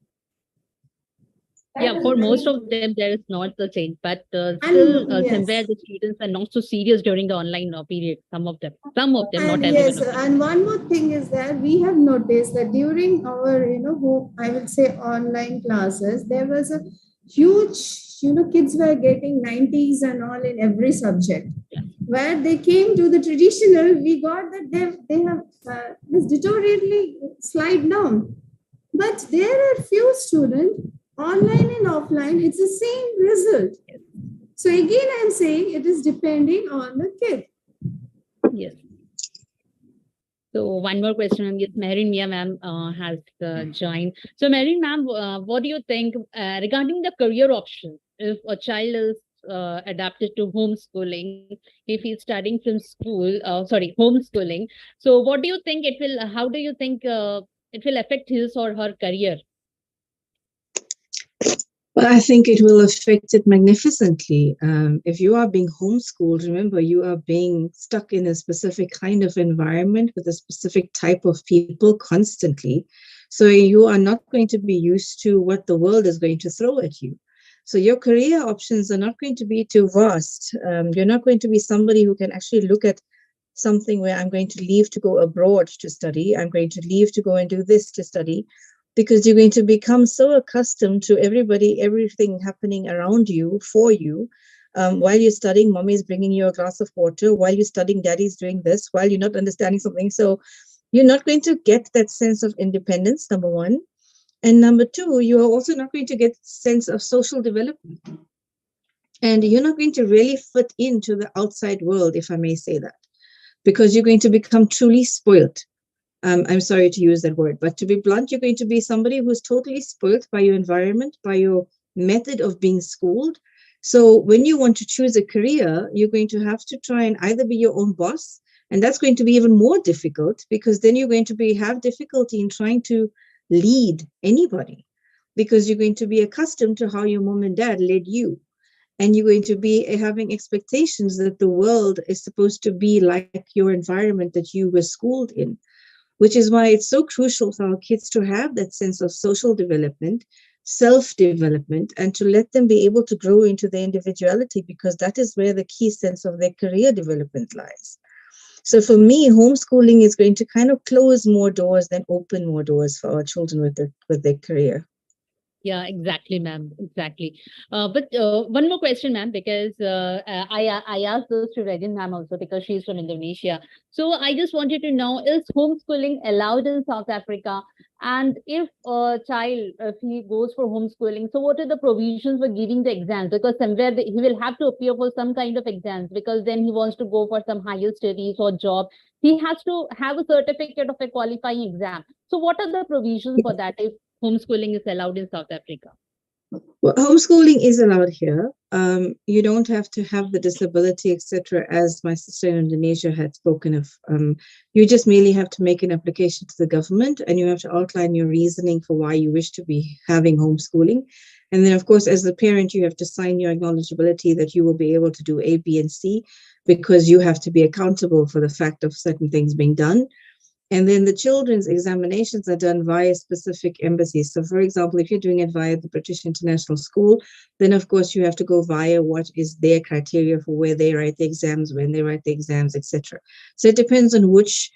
Yeah, for most of them, there is not the change, but still, somewhere the students are not so serious during the online period. Some of them, not everyone. Yes, and one more thing is that we have noticed that during our, I would say online classes, there was a huge, kids were getting 90s and all in every subject. Yeah. Where they came to the traditional, we got that they have this deteriorately slide down. But there are few students, online and offline, it's the same result. So again, I'm saying it is depending on the kid. Yes. So one more question. Yes, Merin Mia ma'am has joined. So Merin ma'am, what do you think regarding the career option? If a child is adapted to homeschooling, if he's studying from school, homeschooling. So what do you think it will, how do you think it will affect his or her career? Well, I think it will affect it magnificently. If you are being homeschooled, remember, you are being stuck in a specific kind of environment with a specific type of people constantly. So you are not going to be used to what the world is going to throw at you. So your career options are not going to be too vast. You're not going to be somebody who can actually look at something where I'm going to leave to go abroad to study. I'm going to leave to go and do this to study. Because you're going to become so accustomed to everything happening around you, for you. While you're studying, mommy's bringing you a glass of water. While you're studying, daddy's doing this. While you're not understanding something. So you're not going to get that sense of independence, number one. And number two, you are also not going to get sense of social development. And you're not going to really fit into the outside world, if I may say that. Because you're going to become truly spoiled. I'm sorry to use that word, but to be blunt, you're going to be somebody who's totally spoiled by your environment, by your method of being schooled. So when you want to choose a career, you're going to have to try and either be your own boss, and that's going to be even more difficult because then you're going to have difficulty in trying to lead anybody because you're going to be accustomed to how your mom and dad led you. And you're going to be having expectations that the world is supposed to be like your environment that you were schooled in, which is why it's so crucial for our kids to have that sense of social development, self-development, and to let them be able to grow into their individuality, because that is where the key sense of their career development lies. So for me, homeschooling is going to kind of close more doors than open more doors for our children with their career. Yeah, exactly, ma'am. Exactly. But one more question, ma'am, because I asked this to Regin ma'am also because she's from Indonesia. So I just wanted to know, is homeschooling allowed in South Africa? And if a child, if he goes for homeschooling, so what are the provisions for giving the exams? Because somewhere he will have to appear for some kind of exams, because then he wants to go for some higher studies or job. He has to have a certificate of a qualifying exam. So what are the provisions for that if homeschooling is allowed in South Africa? Well, homeschooling is allowed here. You don't have to have the disability, etc., as my sister in Indonesia had spoken of. You just merely have to make an application to the government, and you have to outline your reasoning for why you wish to be having homeschooling. And then, of course, as the parent, you have to sign your acknowledgeability that you will be able to do A, B, and C, because you have to be accountable for the fact of certain things being done. And then the children's examinations are done via specific embassies. So, for example, if you're doing it via the British International School, then of course you have to go via what is their criteria for where they write the exams, when they write the exams, etc. So it depends on which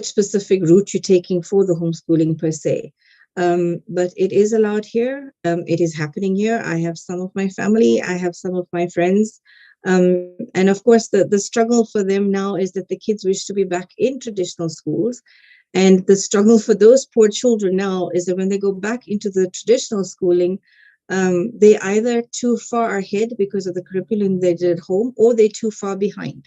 specific route you're taking for the homeschooling per se. But it is allowed here. It is happening here. I have some of my family, I have some of my friends. And of course, the struggle for them now is that the kids wish to be back in traditional schools. And the struggle for those poor children now is that when they go back into the traditional schooling, they're either too far ahead because of the curriculum they did at home, or they're too far behind.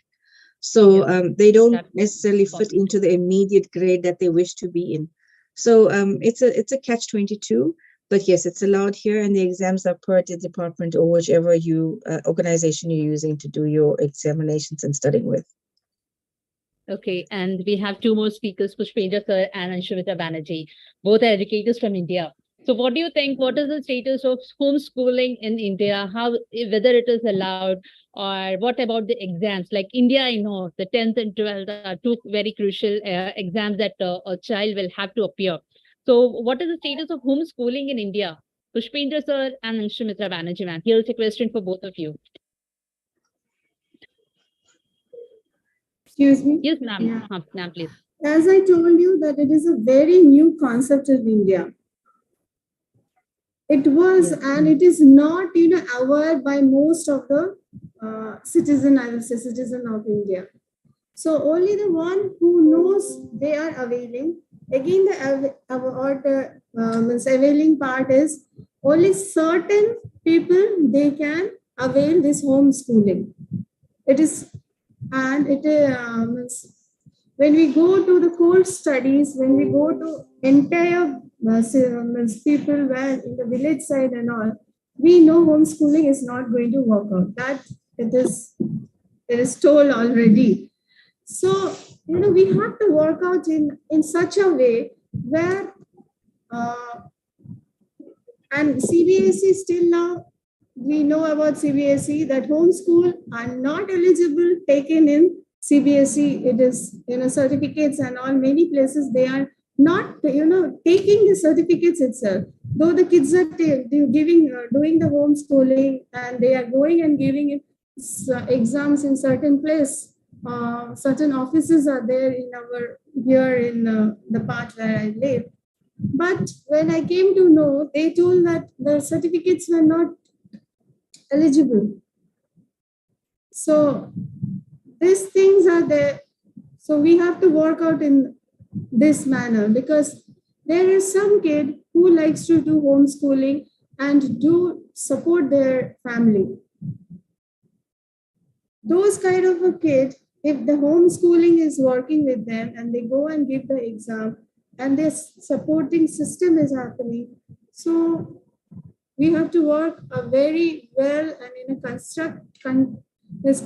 So they don't necessarily fit into the immediate grade that they wish to be in. So it's a catch-22. But yes, it's allowed here, and the exams are per the department or whichever organization you're using to do your examinations and studying with. Okay, and we have two more speakers, Pushpendra sir and Anshumita Banerjee. Both are educators from India. So what do you think? What is the status of homeschooling in India? Whether it is allowed, or what about the exams? Like India, I know the 10th and 12th are two very crucial exams that a child will have to appear. So what is the status of homeschooling in India? Pushpendra sir and Anshumita Banerjee, ma'am. Here's a question for both of you. Excuse me? Yes, ma'am. Yeah. Ma'am, please. As I told you that it is a very new concept in India. It was, yes, and it is not, aware by most of the citizen of India. So only the one who knows they are availing. Again, the availing part is only certain people they can avail this homeschooling. It is, and it when we go to the core studies, when we go to entire people where in the village side and all, we know homeschooling is not going to work out. That it is told already. So, we have to work out in such a way where, and CBSE still now, we know about CBSE that homeschool are not eligible taken in CBSE. It is, certificates and all, many places they are not, taking the certificates itself. Though the kids are doing the homeschooling and they are going and giving exams in certain place. Certain offices are there here in the part where I live. But when I came to know, they told that the certificates were not eligible. So these things are there. So we have to work out in this manner, because there is some kid who likes to do homeschooling and do support their family. Those kind of a kid, if the homeschooling is working with them and they go and give the exam and their supporting system is happening, so we have to work a very well and in a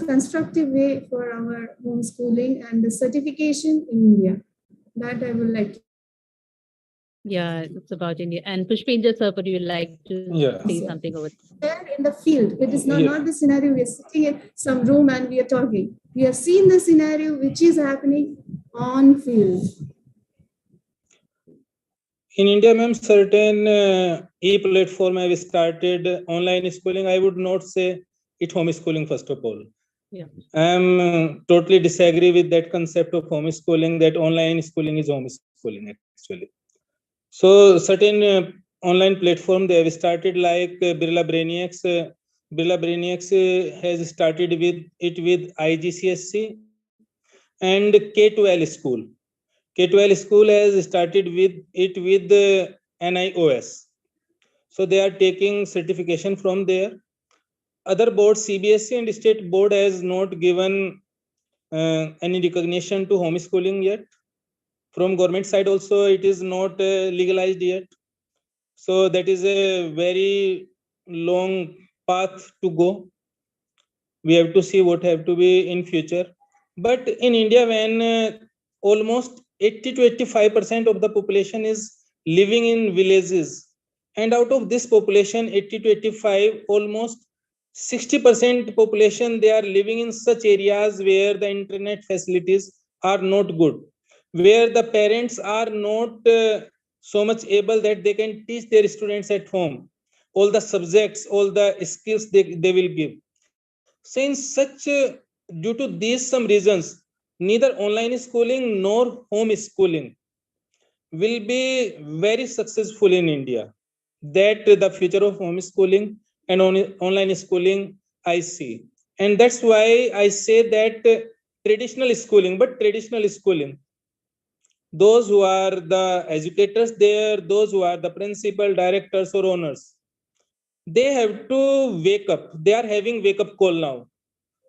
constructive way for our homeschooling and the certification in India. That I would like to. Yeah, it's about India. And Pushpendra sir, would you like to Yeah. say something over There in the field, it is not, Yeah. not the scenario we are sitting in some room and we are talking. We have seen the scenario which is happening on field. In India, ma'am, certain e-platform have started online schooling. I would not say it homeschooling first of all. Yeah. I am totally disagree with that concept of homeschooling, that online schooling is homeschooling actually. So certain online platform they have started like Birla Brainiacs. Birla Brainiacs has started with it with IGCSE and K12 school. K12 school has started with it with NIOS. So they are taking certification from there. Other boards, CBSE and state board has not given any recognition to homeschooling yet. From government side also, it is not legalized yet. So that is a very long path to go. We have to see what have to be in future. But in India, when almost 80 to 85% of the population is living in villages, and out of this population 80 to 85, almost 60% population, they are living in such areas where the internet facilities are not good, where the parents are not so much able that they can teach their students at home all the subjects, all the skills they will give. So in such due to these some reasons, neither online schooling nor home schooling will be very successful in India. That the future of homeschooling and online schooling I see, and that's why I say that traditional schooling, but traditional schooling, those who are the educators there, those who are the principal, directors or owners, they have to wake up. They are having wake up call now.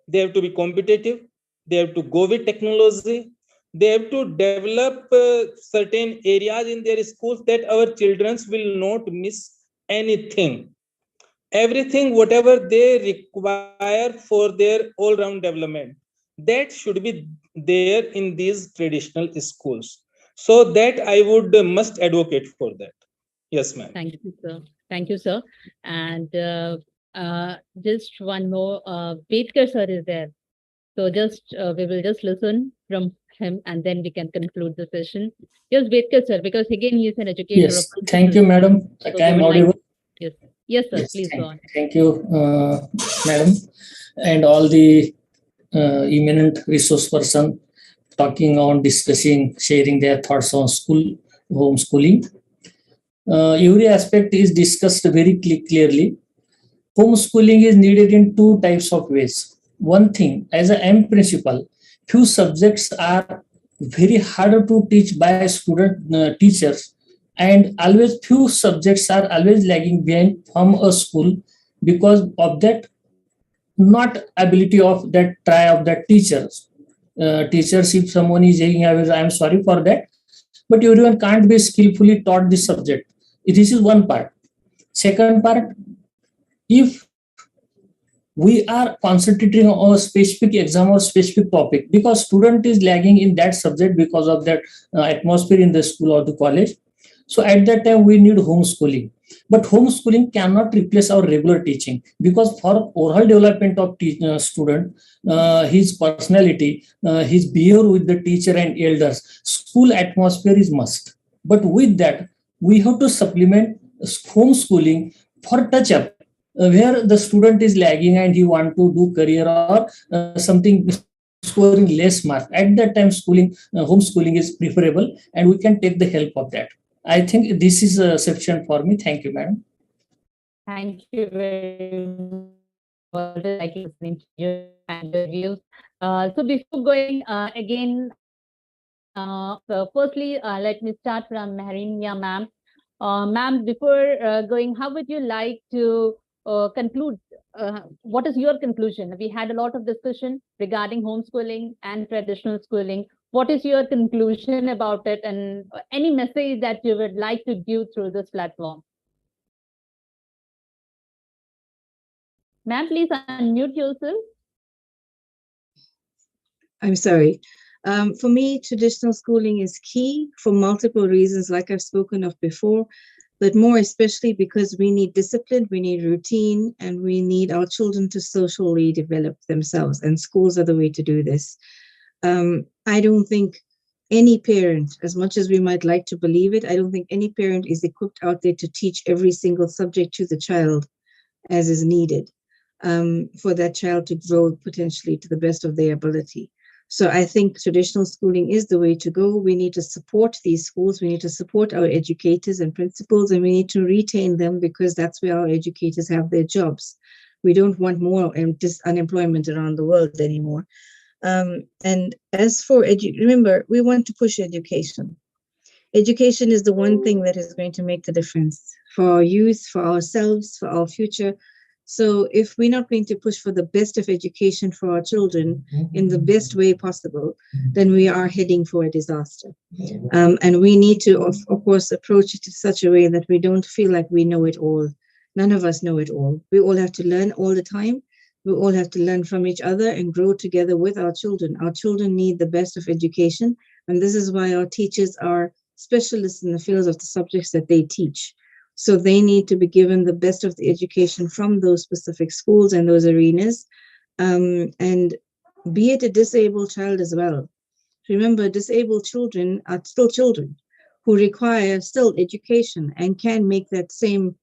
They have to be competitive. They have to go with technology. They have to develop certain areas in their schools that our children will not miss anything. Everything, whatever they require for their all-round development, that should be there in these traditional schools. So that I would must advocate for that. Yes, ma'am. Thank you, sir. Thank you, sir. And just one more, Bedkar sir is there. So just we will just listen from him and then we can conclude the session. Yes, Bedkar sir, because again he is an educator. Yes, thank you, madam. So I am we would like, audible. yes, yes, sir. Yes, Please go on. thank you, madam, and all the eminent resource person talking on, discussing, sharing their thoughts on school homeschooling. Every aspect is discussed very clearly. Homeschooling is needed in two types of ways. One thing, as a M principal, few subjects are very hard to teach by student teachers, and always few subjects are always lagging behind from a school because of that not ability of that try of that teachers. Teachers, if someone is saying, I'm sorry for that, but everyone can't be skillfully taught this subject. This is one part. Second part, if we are concentrating on a specific exam or specific topic because student is lagging in that subject because of that atmosphere in the school or the college, so at that time we need homeschooling. But homeschooling cannot replace our regular teaching because for overall development of student, his personality, his behavior with the teacher and elders, school atmosphere is must. But with that, we have to supplement homeschooling for touch up, where the student is lagging and he want to do career or something scoring less mark. At that time, homeschooling is preferable, and we can take the help of that. I think this is a section for me. Thank you, madam. Thank you very much. Always like listening to you and your views. So before going again, so firstly, let me start from Maharinya ma'am. Ma'am, before going, how would you like to conclude what is your conclusion? We had a lot of discussion regarding homeschooling and traditional schooling. What is your conclusion about it, and any message that you would like to give through this platform? Ma'am, please unmute yourself. I'm sorry. For me, traditional schooling is key for multiple reasons, like I've spoken of before, but more especially because we need discipline, we need routine, and we need our children to socially develop themselves, and schools are the way to do this. I don't think any parent, as much as we might like to believe it, I don't think any parent is equipped out there to teach every single subject to the child as is needed for that child to grow potentially to the best of their ability. So I think traditional schooling is the way to go. We need to support these schools. We need to support our educators and principals, and we need to retain them because that's where our educators have their jobs. We don't want more unemployment around the world anymore. And as for remember, we want to push education. Education is the one thing that is going to make the difference for our youth, for ourselves, for our future. So if we're not going to push for the best of education for our children in the best way possible, then we are heading for a disaster. And we need to, of course, approach it in such a way that we don't feel like we know it all. None of us know it all. We all have to learn all the time. We all have to learn from each other and grow together with our children. Our children need the best of education. And this is why our teachers are specialists in the fields of the subjects that they teach. So they need to be given the best of the education from those specific schools and those arenas. And be it a disabled child as well. Remember, disabled children are still children who require still education and can make that same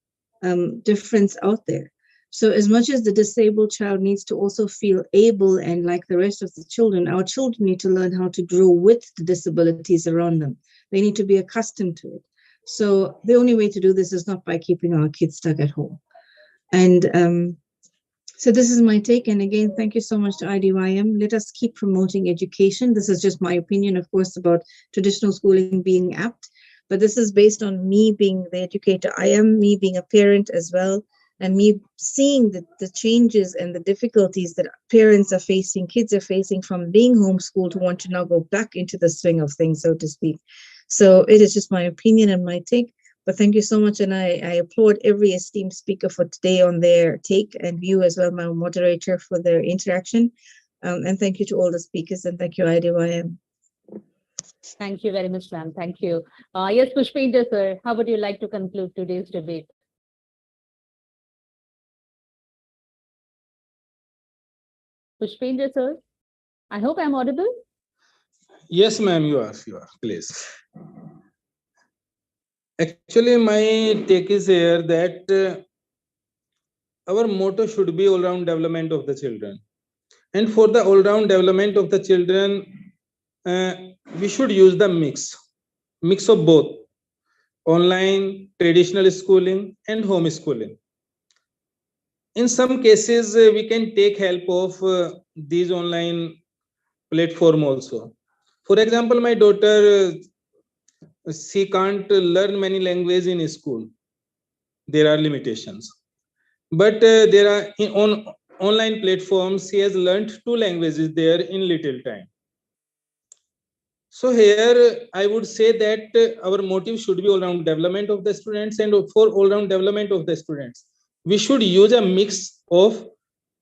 difference out there. So as much as the disabled child needs to also feel able and like the rest of the children, our children need to learn how to grow with the disabilities around them. They need to be accustomed to it. So the only way to do this is not by keeping our kids stuck at home. And so this is my take. And again, thank you so much to IDYM. Let us keep promoting education. This is just my opinion, of course, about traditional schooling being apt. But this is based on me being the educator I am, me being a parent as well, and me seeing the changes and the difficulties that parents are facing, kids are facing from being homeschooled to want to now go back into the swing of things, so to speak. So it is just my opinion and my take. But thank you so much. And I applaud every esteemed speaker for today on their take, and you as well, my moderator, for their interaction. And thank you to all the speakers, and thank you, IDYM. Thank you very much, ma'am. Thank you. Yes, Pushpendra, sir, how would you like to conclude today's debate? Pushpendra, sir, I hope I'm audible. Yes, ma'am, you are, please. Actually, my take is here that our motto should be all-round development of the children. And for the all-round development of the children, we should use the mix of both online, traditional schooling, and homeschooling. In some cases, we can take help of these online platform also. For example, my daughter, she can't learn many languages in school. There are limitations. But there are on online platforms, she has learned 2 languages there in little time. So here I would say that our motive should be all-round development of the students, and for all-round development of the students, we should use a mix of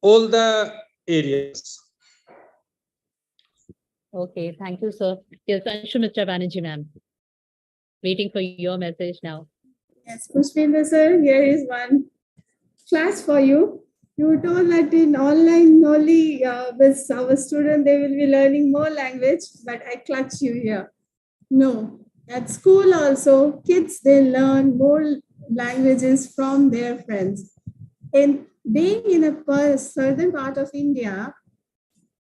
all the areas. Okay, thank you, sir. Yes, Mr. Banerjee, ma'am. Waiting for your message now. Yes, Pushpendra sir, here is one class for you. You told that in online only with our student, they will be learning more language, but I clutch you here. No, at school also, kids, they learn more languages from their friends. And being in a certain part of India,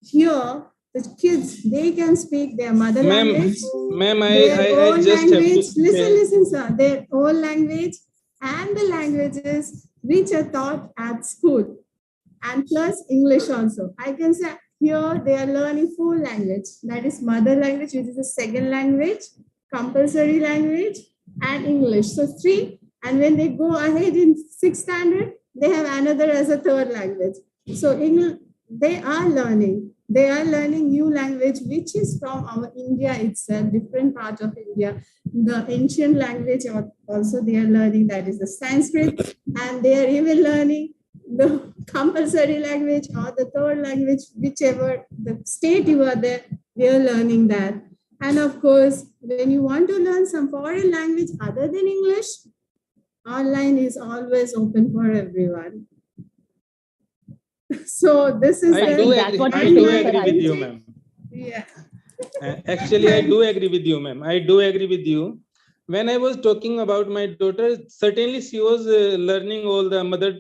here, the kids, they can speak their mother language. Ma'am, I just language, listen, sir, their own language and the languages which are taught at school, and plus English also. I can say here they are learning 4 language. That is mother language, which is the second language, compulsory language, and English. So 3. And when they go ahead in 6th standard, they have another as a third language. So they are learning. They are learning new language, which is from our India itself, different part of India. The ancient language also they are learning, that is the Sanskrit, and they are even learning the compulsory language or the third language, whichever the state you are there, they are learning that. And of course, when you want to learn some foreign language other than English, online is always open for everyone. So this is I do agree. I do agree with you, ma'am. Yeah. Actually, I do agree with you, ma'am. I do agree with you. When I was talking about my daughter, certainly she was learning all the mother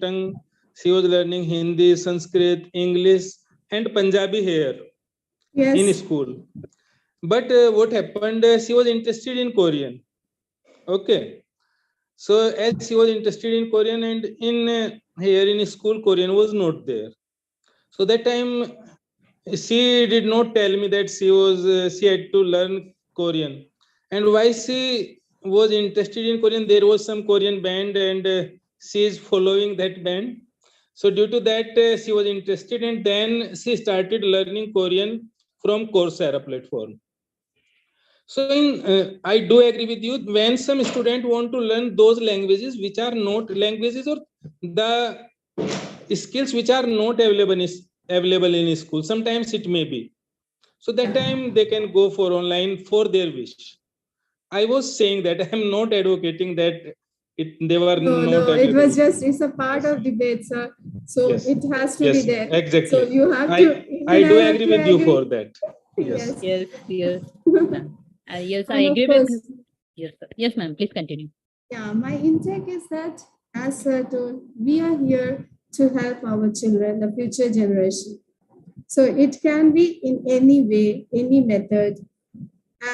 tongue. She was learning Hindi, Sanskrit, English, and Punjabi here in school. But what happened? She was interested in Korean. Okay. So as she was interested in Korean, and in here in school, Korean was not there. So that time she did not tell me that she had to learn Korean. And why she was interested in Korean, there was some Korean band, and she is following that band. So due to that, she was interested, and then she started learning Korean from Coursera platform. So I do agree with you. When some student want to learn those languages which are not languages, or the skills which are not available in school, sometimes it may be. So that time they can go for online for their wish. I was saying that I am not advocating that they were not available. It was just, it's a part of debate, sir. So Yes. it has to Yes, be there. exactly. So you have I do have agree to with you for that. Yes. Yes. Yes, I And of agree course, with. Yes, sir. Yes, ma'am. Please continue. yeah, my intake is that, as sir told, we are here to help our children, the future generation. So it can be in any way, any method.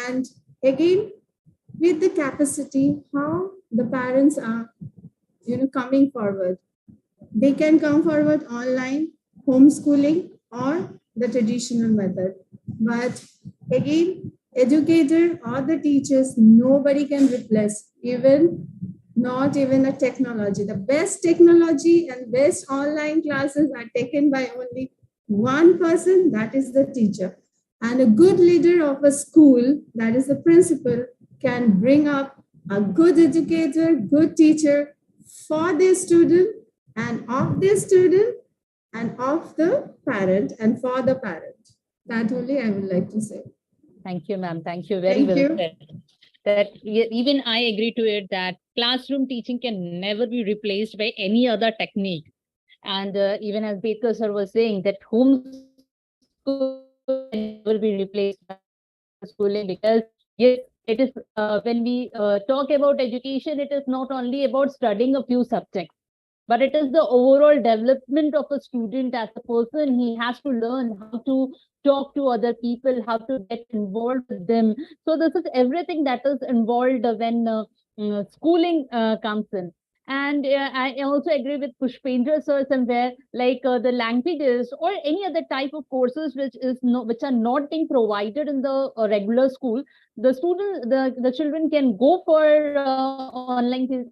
And again, with the capacity, how the parents are, coming forward. They can come forward online, homeschooling, or the traditional method. But again, educator or the teachers, nobody can replace, even not even a technology. The best technology and best online classes are taken by only one person, that is the teacher. And a good leader of a school, that is the principal, can bring up a good educator, good teacher for their student and of the student and of the parent and for the parent. That only I would like to say. Thank you, ma'am. Thank you. Very well said. That even I agree to it, that classroom teaching can never be replaced by any other technique. And even as Bekar sir was saying, that homeschooling can never be replaced by schooling, because yes, it is when we talk about education, it is not only about studying a few subjects, but it is the overall development of a student as a person. He has to learn how to talk to other people, how to get involved with them. So this is everything that is involved when schooling comes in. And I also agree with Pushpendra sir somewhere, like the languages or any other type of courses which are not being provided in the regular school. The children can go for online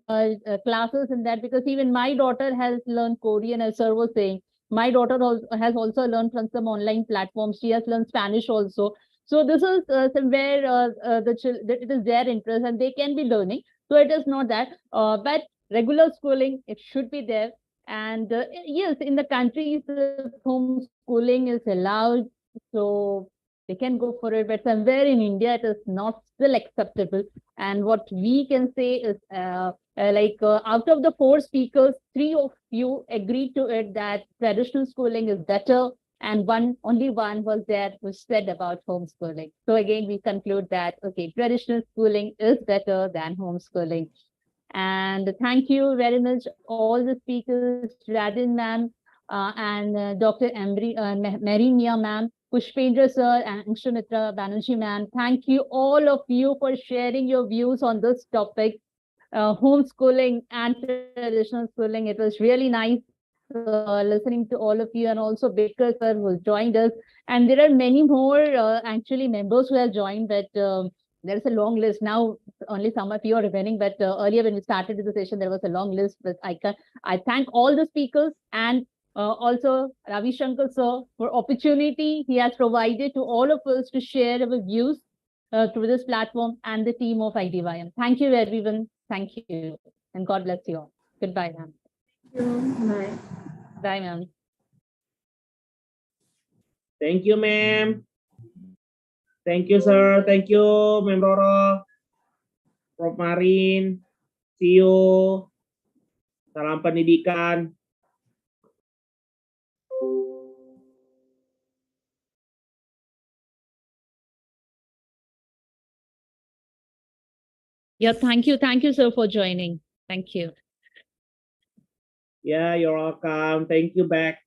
classes in that, because even my daughter has learned Korean, as sir was saying. My daughter has also learned from some online platforms. She has learned Spanish also. So this is somewhere it is their interest and they can be learning. So it is not that, but regular schooling, it should be there. And yes, in the countries, homeschooling is allowed, so they can go for it. But somewhere in India, it is not still acceptable. And what we can say is, out of the four speakers, three of you agreed to it that traditional schooling is better, and only one was there who said about homeschooling. So again, we conclude that okay, traditional schooling is better than homeschooling. And thank you very much, all the speakers, Radin ma'am, and Dr. Mary Mia ma'am, Pushpendra sir, and Anshumitra Banerjee ma'am. Thank you, all of you, for sharing your views on this topic, homeschooling and traditional schooling. It was really nice listening to all of you, and also Baker sir who joined us. And there are many more actually members who have joined, but there's a long list now. only some of you are remaining, but earlier when we started the session, there was a long list. But I thank all the speakers and also Ravi Shankar sir for opportunity he has provided to all of us to share our views through this platform and the team of IDYM. Thank you, everyone. Thank you. And God bless you all. Goodbye, ma'am. Bye. Bye, ma'am. Thank you, ma'am. Thank you, sir. Thank you, Ma'am Roro, Prof. Marin. See you. Salam pendidikan. Yeah, thank you. Thank you, sir, for joining. Thank you. Yeah, you're welcome. Thank you back.